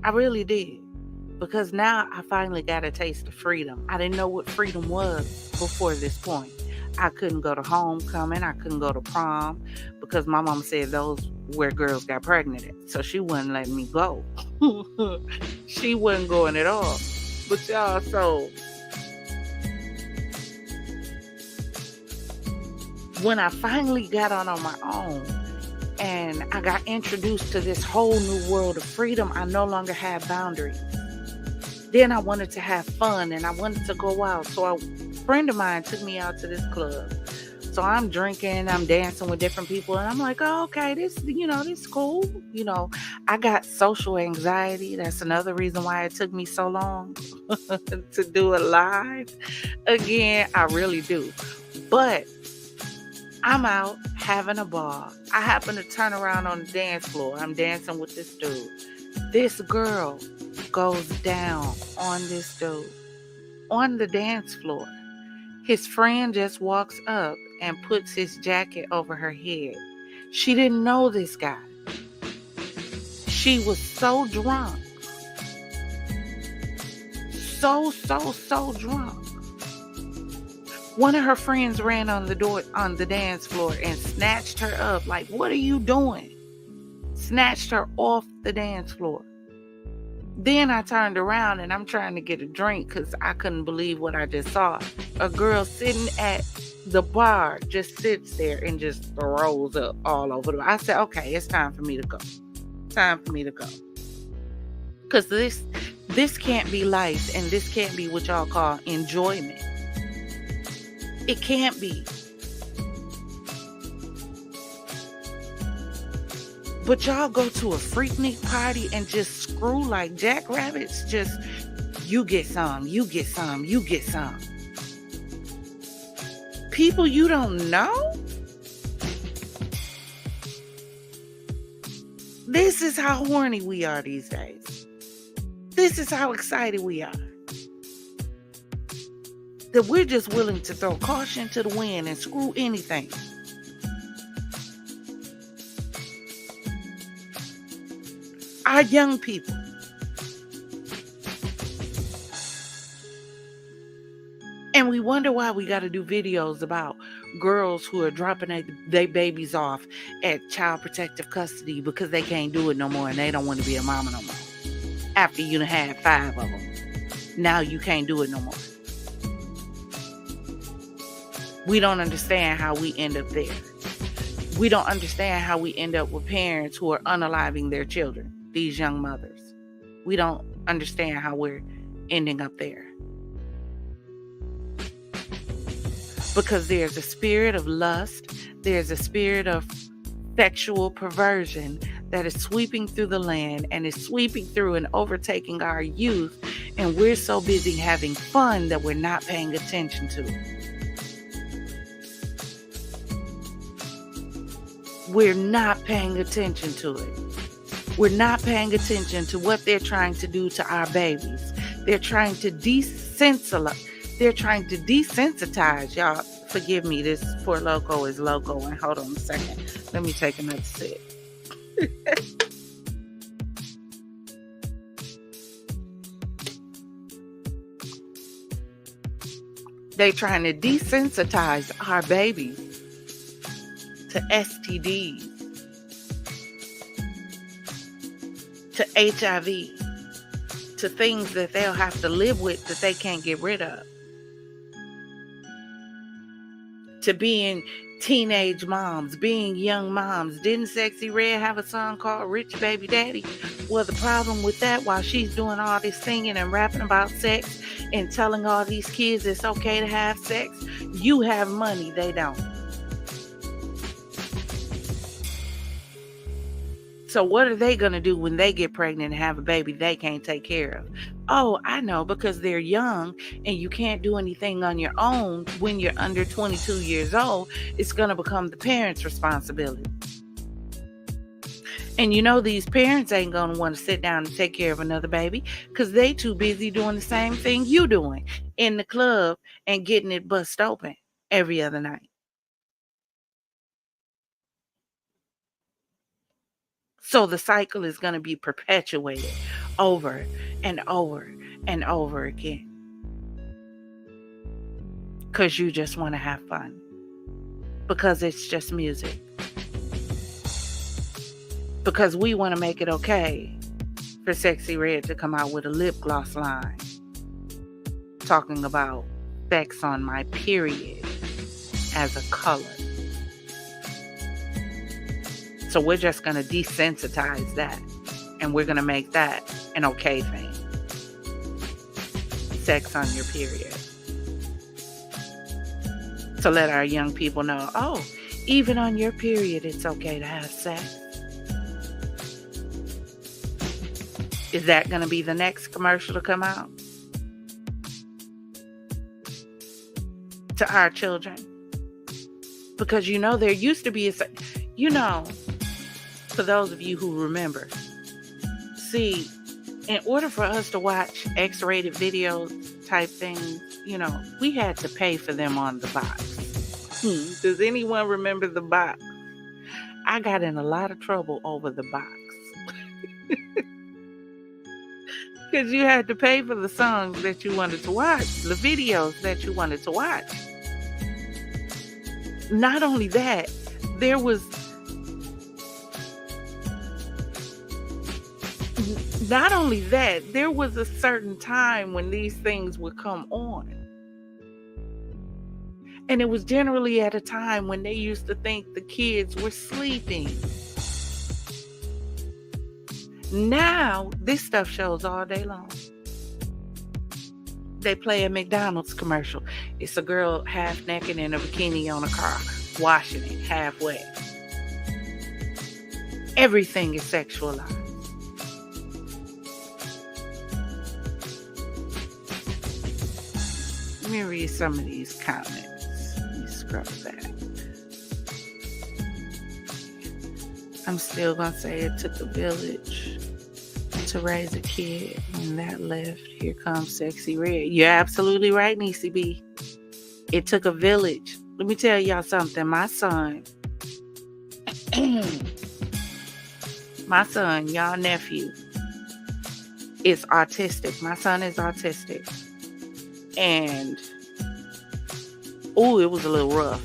I really did. Because now I finally got a taste of freedom. I didn't know what freedom was before this point. I couldn't go to homecoming. I couldn't go to prom because my mom said those where girls got pregnant at. So she wouldn't let me go. She wasn't going at all. But y'all, so when I finally got on my own and I got introduced to this whole new world of freedom, I no longer had boundaries. Then I wanted to have fun and I wanted to go out. So a friend of mine took me out to this club. So I'm drinking, I'm dancing with different people, and I'm like, oh, okay, this cool. You know, I got social anxiety. That's another reason why it took me so long to do it live. Again, I really do. But I'm out having a ball. I happen to turn around on the dance floor. I'm dancing with this dude. This girl goes down on this dude on the dance floor. His friend just walks up and puts his jacket over her head. She didn't know this guy. She was so drunk. So drunk. One of her friends ran on the dance floor and snatched her up. Like, what are you doing? Snatched her off the dance floor. Then I turned around and I'm trying to get a drink because I couldn't believe what I just saw. A girl sitting at the bar just sits there and just throws up all over the bar. I said, okay, it's time for me to go. Time for me to go. Because this can't be life and this can't be what y'all call enjoyment. It can't be. But y'all go to a Freaknik party and just screw like jackrabbits. Just, you get some, you get some, you get some. People you don't know? This is how horny we are these days. This is how excited we are. That we're just willing to throw caution to the wind and screw anything. Our young people. And we wonder why we got to do videos about girls who are dropping their babies off at child protective custody because they can't do it no more and they don't want to be a mama no more. After you done had 5 of them. now you can't do it no more. We don't understand how we end up there. We don't understand how we end up with parents who are unaliving their children, these young mothers. We don't understand how we're ending up there. Because there's a spirit of lust, there's a spirit of sexual perversion that is sweeping through the land and is sweeping through and overtaking our youth, and we're so busy having fun that we're not paying attention to it. We're not paying attention to it. We're not paying attention to what they're trying to do to our babies. They're trying to desensitize. They're trying to desensitize. Y'all, forgive me. This Four Loko is loco. And hold on a second. Let me take another sip. They're trying to desensitize our babies to STDs, to HIV, to things that they'll have to live with that they can't get rid of, to being teenage moms, being young moms. Didn't Sexxy Red have a song called Rich Baby Daddy? Well, the problem with that, while she's doing all this singing and rapping about sex and telling all these kids it's okay to have sex, you have money, they don't. So what are they going to do when they get pregnant and have a baby they can't take care of? Oh, I know, because they're young and you can't do anything on your own when you're under 22 years old. It's going to become the parents' responsibility. And you know these parents ain't going to want to sit down and take care of another baby because they too busy doing the same thing you doing in the club and getting it bust open every other night. So the cycle is going to be perpetuated over and over and over again. Because you just want to have fun. Because it's just music. Because we want to make it okay for Sexxy Red to come out with a lip gloss line talking about sex on my period as a color. So we're just going to desensitize that. And we're going to make that an okay thing. Sex on your period. So let our young people know, oh, even on your period, it's okay to have sex. Is that going to be the next commercial to come out? To our children. Because you know, there used to be for those of you who remember, see, in order for us to watch X-rated videos type things, we had to pay for them on the box. Does anyone remember the box? I got in a lot of trouble over the box. Because you had to pay for the songs that you wanted to watch, the videos that you wanted to watch. Not only that, there was a certain time when these things would come on. And it was generally at a time when they used to think the kids were sleeping. Now, this stuff shows all day long. They play a McDonald's commercial. It's a girl half naked in a bikini on a car, washing it halfway. Everything is sexualized. Let me read some of these comments. Let me scrub that. I'm still going to say it took a village to raise a kid. When that left, here comes Sexxy Red. You're absolutely right, Niecy B. It took a village. Let me tell y'all something. My son, y'all nephew, is autistic. My son is autistic. And, it was a little rough.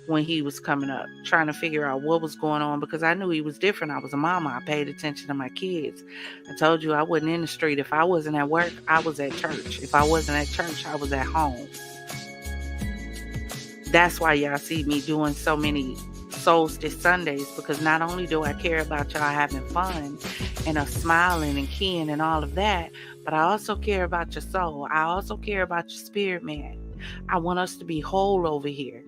when he was coming up, trying to figure out what was going on, because I knew he was different. I was a mama. I paid attention to my kids. I told you I wasn't in the street. If I wasn't at work, I was at church. If I wasn't at church, I was at home. That's why y'all see me doing so many Solstice Sundays, because not only do I care about y'all having fun and us smiling and keying and all of that, but I also care about your soul. I also care about your spirit, man. I want us to be whole over here.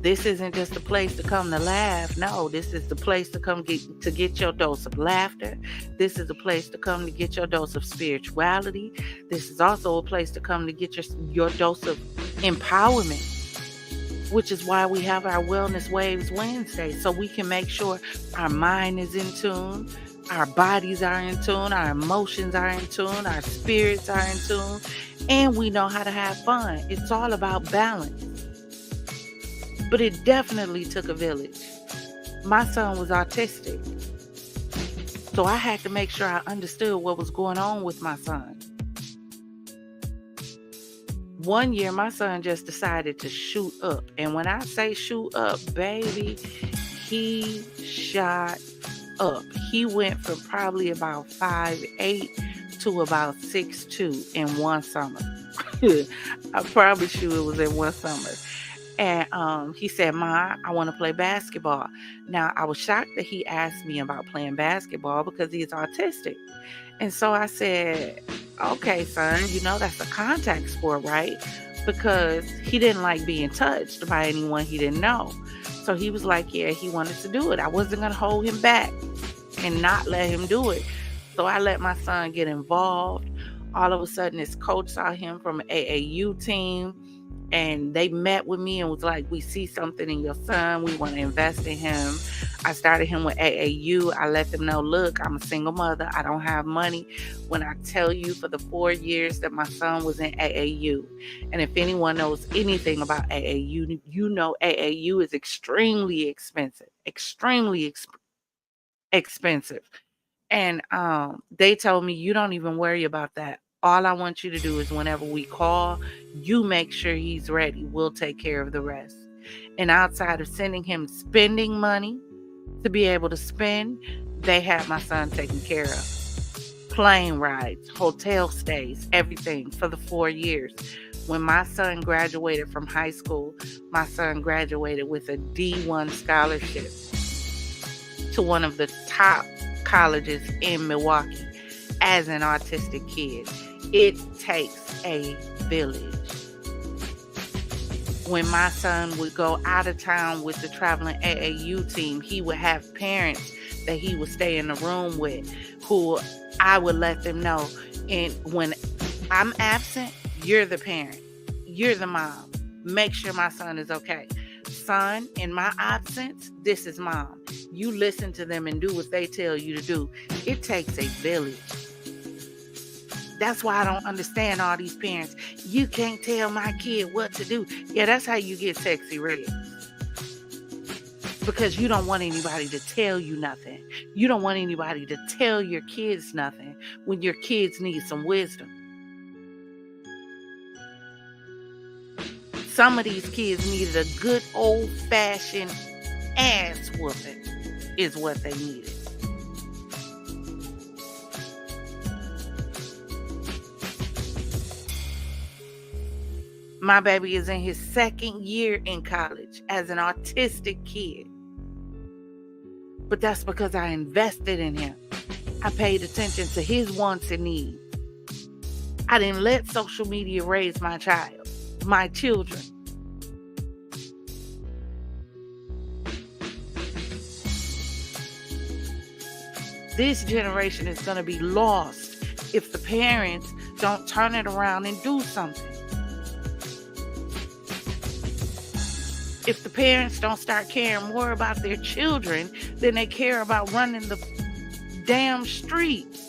This isn't just a place to come to laugh. No, this is the place to come get your dose of laughter. This is a place to come to get your dose of spirituality. This is also a place to come to get your dose of empowerment, which is why we have our Wellness Waves Wednesday, so we can make sure our mind is in tune, our bodies are in tune, our emotions are in tune, our spirits are in tune, and we know how to have fun. It's all about balance. But it definitely took a village. My son was autistic, so I had to make sure I understood what was going on with my son. One year, my son just decided to shoot up. And when I say shoot up, baby, he shot up. He went from probably about 5'8" to about 6'2" in one summer. I'm probably sure it was in one summer. And he said, "Ma, I want to play basketball." Now, I was shocked that he asked me about playing basketball because he's autistic. And so I said, "Okay, son, you know that's a contact sport, right?" Because he didn't like being touched by anyone he didn't know. So he was like, yeah, he wanted to do it. I wasn't going to hold him back and not let him do it. So I let my son get involved. All of a sudden, his coach saw him from an AAU team, and they met with me and was like, "We see something in your son. We want to invest in him." I started him with AAU. I let them know, look, I'm a single mother. I don't have money. When I tell you for the 4 years that my son was in AAU, and if anyone knows anything about AAU, you know AAU is extremely expensive, expensive. And they told me, you don't even worry about that. All I want you to do is whenever we call, you make sure he's ready. We'll take care of the rest. And outside of sending him spending money to be able to spend, they had my son taken care of. Plane rides, hotel stays, everything for the 4 years. When my son graduated from high school, my son graduated with a D1 scholarship to one of the top colleges in Milwaukee as an autistic kid. It takes a village. When my son would go out of town with the traveling AAU team, he would have parents that he would stay in the room with, who I would let them know. And when I'm absent, you're the parent. You're the mom. Make sure my son is okay. Son, in my absence, this is mom. You listen to them and do what they tell you to do. It takes a village. That's why I don't understand all these parents. You can't tell my kid what to do. Yeah, that's how you get Sexxy Red. Because you don't want anybody to tell you nothing. You don't want anybody to tell your kids nothing when your kids need some wisdom. Some of these kids needed a good old-fashioned ass whooping is what they needed. My baby is in his 2nd year in college as an autistic kid. But that's because I invested in him. I paid attention to his wants and needs. I didn't let social media raise my child, my children. This generation is going to be lost if the parents don't turn it around and do something. If the parents don't start caring more about their children than they care about running the damn streets.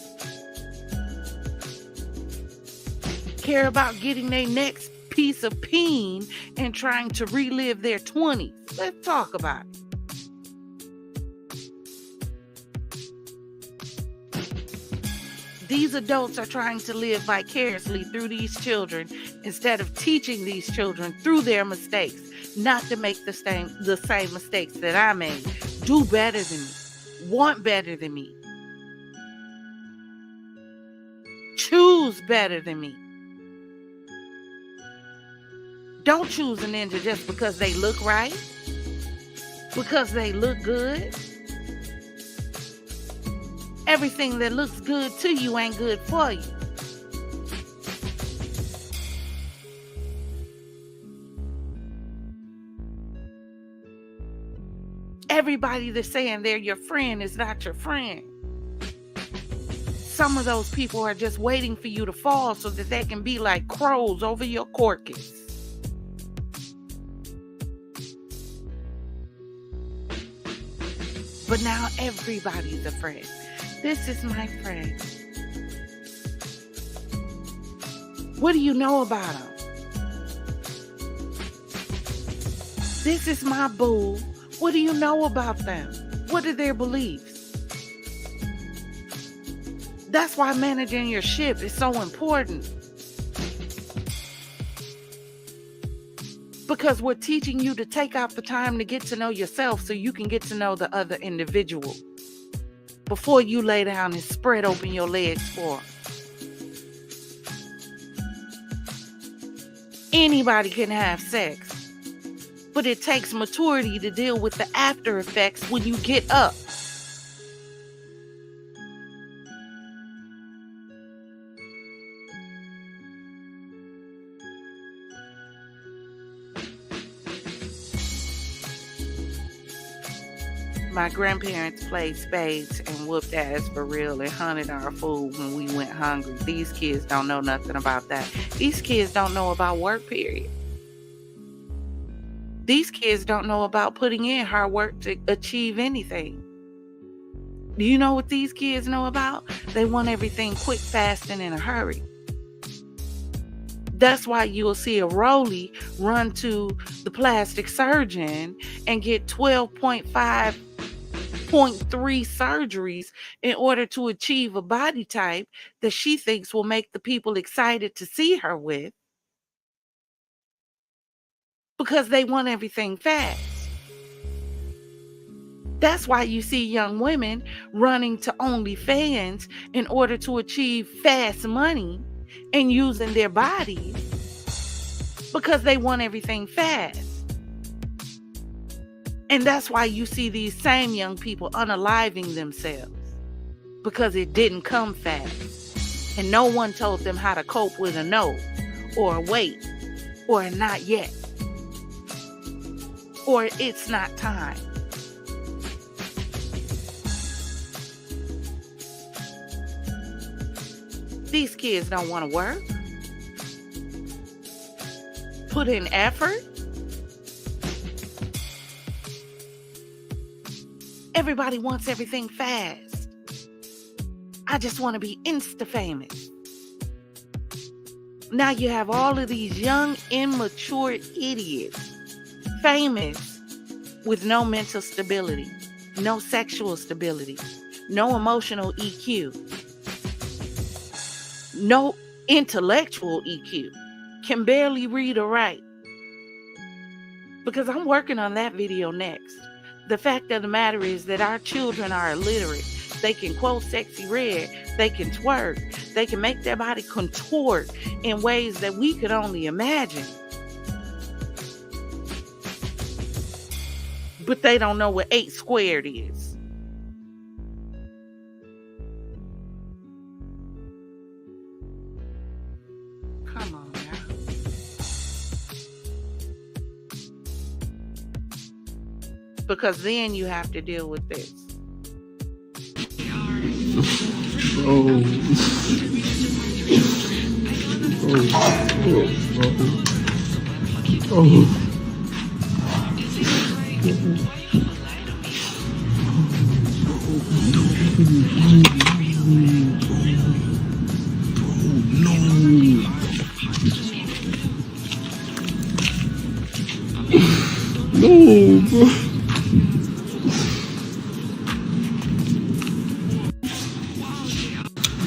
Care about getting their next piece of peen and trying to relive their 20s. Let's talk about it. These adults are trying to live vicariously through these children instead of teaching these children through their mistakes not to make the same mistakes that I made. Do better than me. Want better than me. Choose better than me. Don't choose a ninja just because they look right, because they look good. Everything that looks good to you ain't good for you. Everybody that's saying they're your friend is not your friend. Some of those people are just waiting for you to fall so that they can be like crows over your carcass. But now everybody's a friend. This is my friend. What do you know about him? This is my boo. What do you know about them? What are their beliefs? That's why managing your ship is so important. Because we're teaching you to take out the time to get to know yourself so you can get to know the other individual before you lay down and spread open your legs for them. Anybody can have sex, but it takes maturity to deal with the after effects when you get up. My grandparents played spades and whooped ass for real and hunted our food when we went hungry. These kids don't know nothing about that. These kids don't know about work, period. These kids don't know about putting in hard work to achieve anything. Do you know what these kids know about? They want everything quick, fast, and in a hurry. That's why you'll see a Rolly run to the plastic surgeon and get 12.3 surgeries in order to achieve a body type that she thinks will make the people excited to see her with, because they want everything fast. That's why you see young women running to OnlyFans in order to achieve fast money and using their bodies, because they want everything fast. And that's why you see these same young people unaliving themselves, because it didn't come fast. And no one told them how to cope with a no, or a wait, or a not yet, or it's not time. These kids don't want to work, put in effort. Everybody wants everything fast. I just want to be insta-famous. Now you have all of these young, immature idiots, famous, with no mental stability, no sexual stability, no emotional EQ, no intellectual EQ, can barely read or write. Because I'm working on that video next. The fact of the matter is that our children are illiterate. They can quote Sexxy Red. They can twerk. They can make their body contort in ways that we could only imagine. But they don't know what 8 squared is. Come on now. Because then you have to deal with this. Oh. No, bro.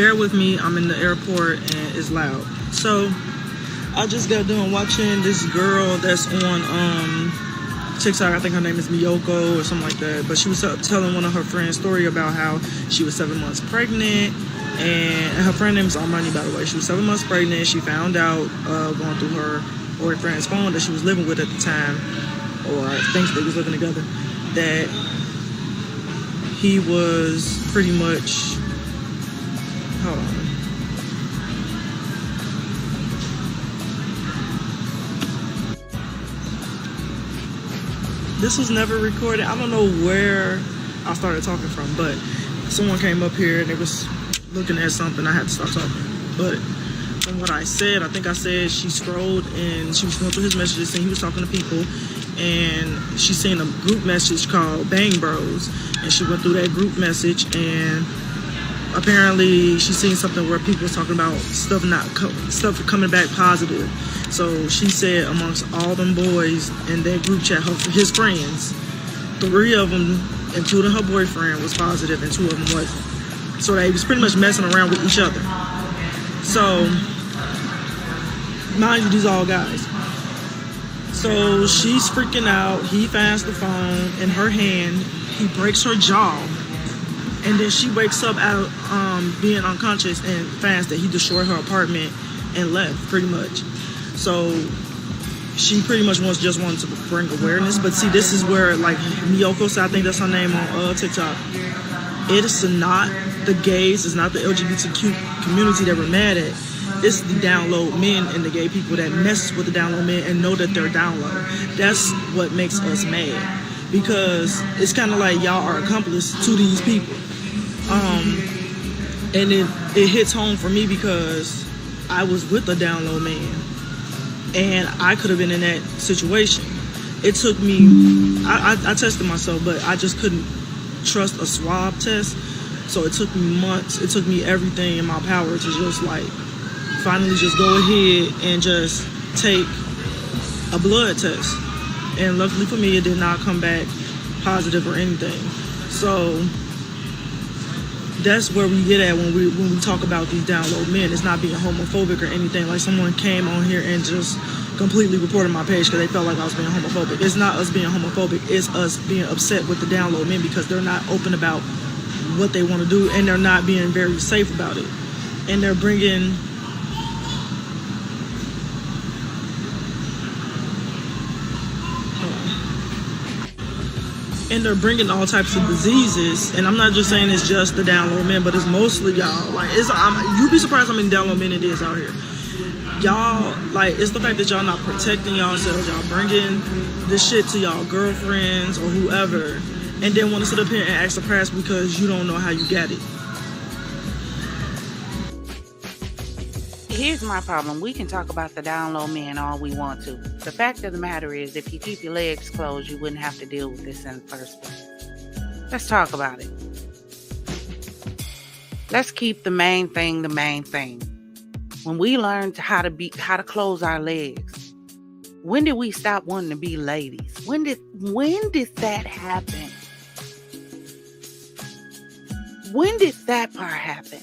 bear with me. I'm in the airport and it's loud. So I just got done watching this girl that's on TikTok. I think her name is Miyoko or something like that. But she was telling one of her friends' story about how she was 7 months pregnant. And her friend name is Armani, by the way. She was 7 months pregnant. She found out going through her boyfriend's phone that she was living with at the time, or I think they was living together, that he was pretty much, hold on. This was never recorded. I don't know where I started talking from, but someone came up here and they was looking at something. I had to stop talking. But from what I said, I think I said she scrolled and she was going through his messages and he was talking to people, and she seen a group message called Bang Bros, and she went through that group message, and apparently she seen something where people was talking about stuff coming back positive. So she said amongst all them boys in that group chat, his friends, 3 of them, including her boyfriend, was positive and 2 of them wasn't. So they was pretty much messing around with each other. So, mind you, these all guys. So she's freaking out. He finds the phone in her hand. He breaks her jaw. And then she wakes up out of being unconscious and finds that he destroyed her apartment and left, pretty much. So she pretty much just wanted to bring awareness. But see, this is where, like, Miyoko, so I think that's her name on TikTok. It's not the gays, it's not the LGBTQ community that we're mad at. It's the download men and the gay people that mess with the download men and know that they're download. That's what makes us mad. Because it's kind of like y'all are accomplices to these people. And it hits home for me because I was with a download man. And I could have been in that situation. It took me, I tested myself, but I just couldn't trust a swab test. So it took me months. It took me everything in my power to just like finally just go ahead and just take a blood test. And luckily for me, it did not come back positive or anything. So that's where we get at when we talk about these download men. It's not being homophobic or anything. Like someone came on here and just completely reported my page because they felt like I was being homophobic. It's not us being homophobic. It's us being upset with the download men because they're not open about what they want to do and they're not being very safe about it. And they're bringing all types of diseases. And I'm not just saying it's just the download men, but it's mostly y'all. Like, you'd be surprised how many download men it is out here. Y'all, like, it's the fact that y'all not protecting yourselves. Y'all bringing this shit to y'all girlfriends or whoever, and then want to sit up here and ask the press because you don't know how you got it. Here's my problem. We can talk about the download men all we want to. The fact of the matter is, if you keep your legs closed, you wouldn't have to deal with this in the first place. Let's talk about it. Let's keep the main thing the main thing. When we learned how to close our legs, when did we stop wanting to be ladies? When did that happen? When did that part happen?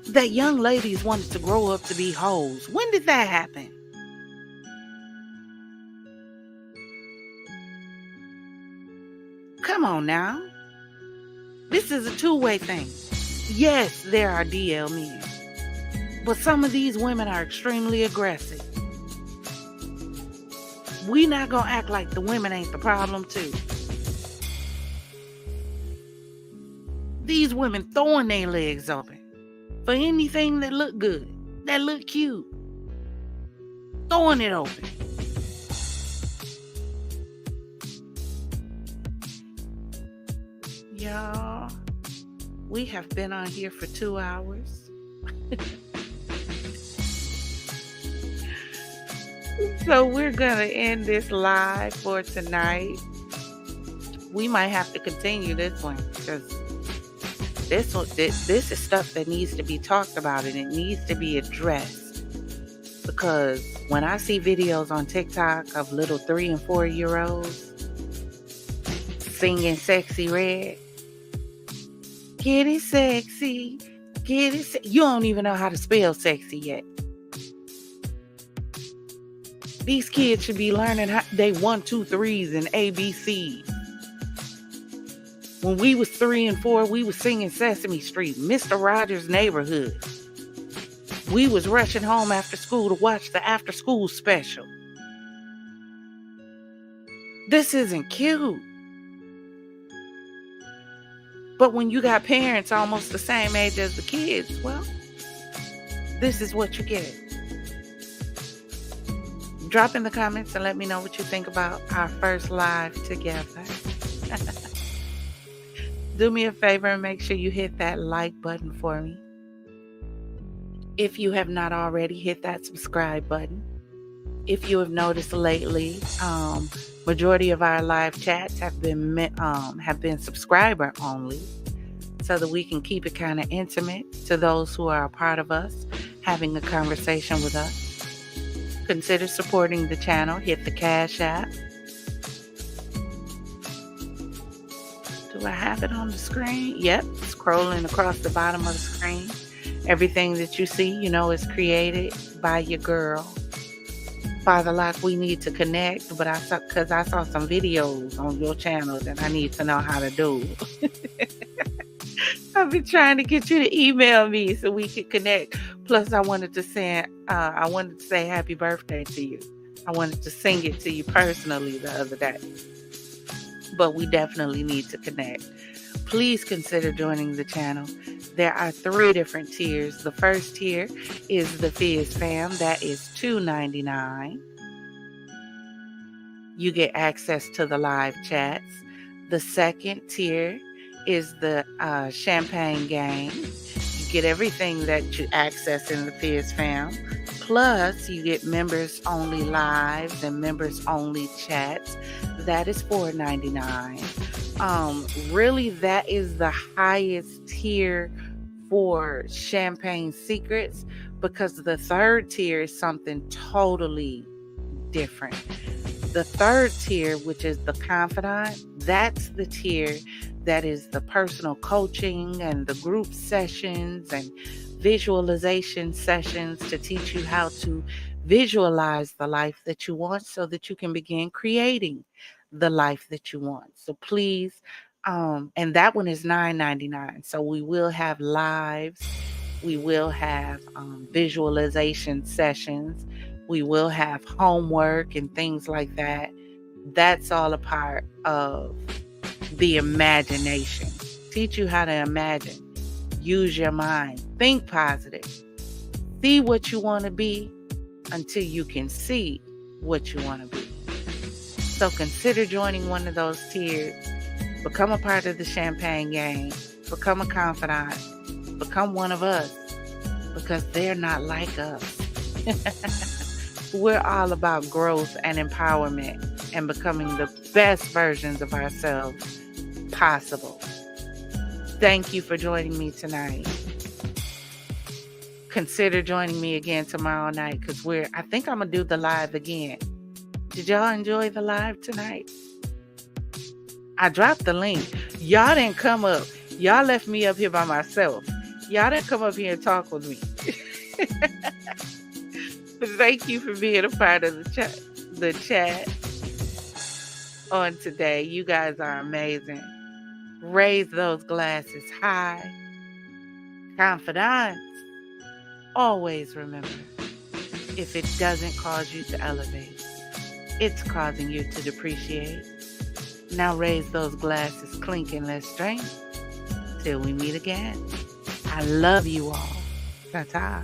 That young ladies wanted to grow up to be hoes. When did that happen? Come on now. This is a two-way thing. Yes, there are DL men. But some of these women are extremely aggressive. We not gonna act like the women ain't the problem too. These women throwing their legs open for anything that look good, that look cute. Throwing it open. Y'all, we have been on here for 2 hours. So we're gonna end this live for tonight. We might have to continue this one because this is stuff that needs to be talked about and it needs to be addressed. Because when I see videos on TikTok of little 3 and 4 year olds singing Sexxy Red, Get it sexy. Get it. You don't even know how to spell sexy yet. These kids should be learning how they 1, 2, 3s and ABCs. When we was 3 and 4, we was singing Sesame Street, Mr. Rogers' Neighborhood. We was rushing home after school to watch the after school special. This isn't cute. But when you got parents almost the same age as the kids, well, this is what you get. Drop in the comments and let me know what you think about our first live together. Do me a favor and make sure you hit that like button for me. If you have not already, hit that subscribe button. If you have noticed lately, majority of our live chats have been subscriber only, so that we can keep it kind of intimate to those who are a part of us, having a conversation with us. Consider supporting the channel. Hit the Cash App. Do I have it on the screen? Yep, scrolling across the bottom of the screen. Everything that you see, you know, is created by your girl. Father Lock, we need to connect, but I saw some videos on your channel that I need to know how to do. I've been trying to get you to email me so we could connect. Plus, I wanted to say happy birthday to you. I wanted to sing it to you personally the other day. But we definitely need to connect. Please consider joining the channel. There are 3 different tiers. The first tier is the FizzFam. That is $2.99. You get access to the live chats. The second tier is the champagne game. You get everything that you access in the FizzFam. Plus, you get members-only lives and members-only chats. That is $4.99. Really, that is the highest tier for Champagne Secrets, because the third tier is something totally different. The third tier, which is the Confidante, that's the tier that is the personal coaching and the group sessions and visualization sessions to teach you how to visualize the life that you want so that you can begin creating the life that you want. So please, and that one is $9.99. So we will have lives, we will have visualization sessions, we will have homework and things like that. That's all a part of the imagination. Teach you how to imagine. Use your mind. Think positive. See what you want to be until you can see what you want to be. So consider joining one of those tiers. Become a part of the champagne game. Become a confidant. Become one of us. Because they're not like us. We're all about growth and empowerment and becoming the best versions of ourselves possible. Thank you for joining me tonight. Consider joining me again tomorrow night, because I think I'm going to do the live again. Did y'all enjoy the live tonight? I dropped the link. Y'all didn't come up. Y'all left me up here by myself. Y'all didn't come up here and talk with me. But thank you for being a part of the chat on today. You guys are amazing. Raise those glasses high. Confidence. Always remember, if it doesn't cause you to elevate, it's causing you to depreciate. Now raise those glasses, clink, and let's drink till we meet again. I love you all. Ta-ta.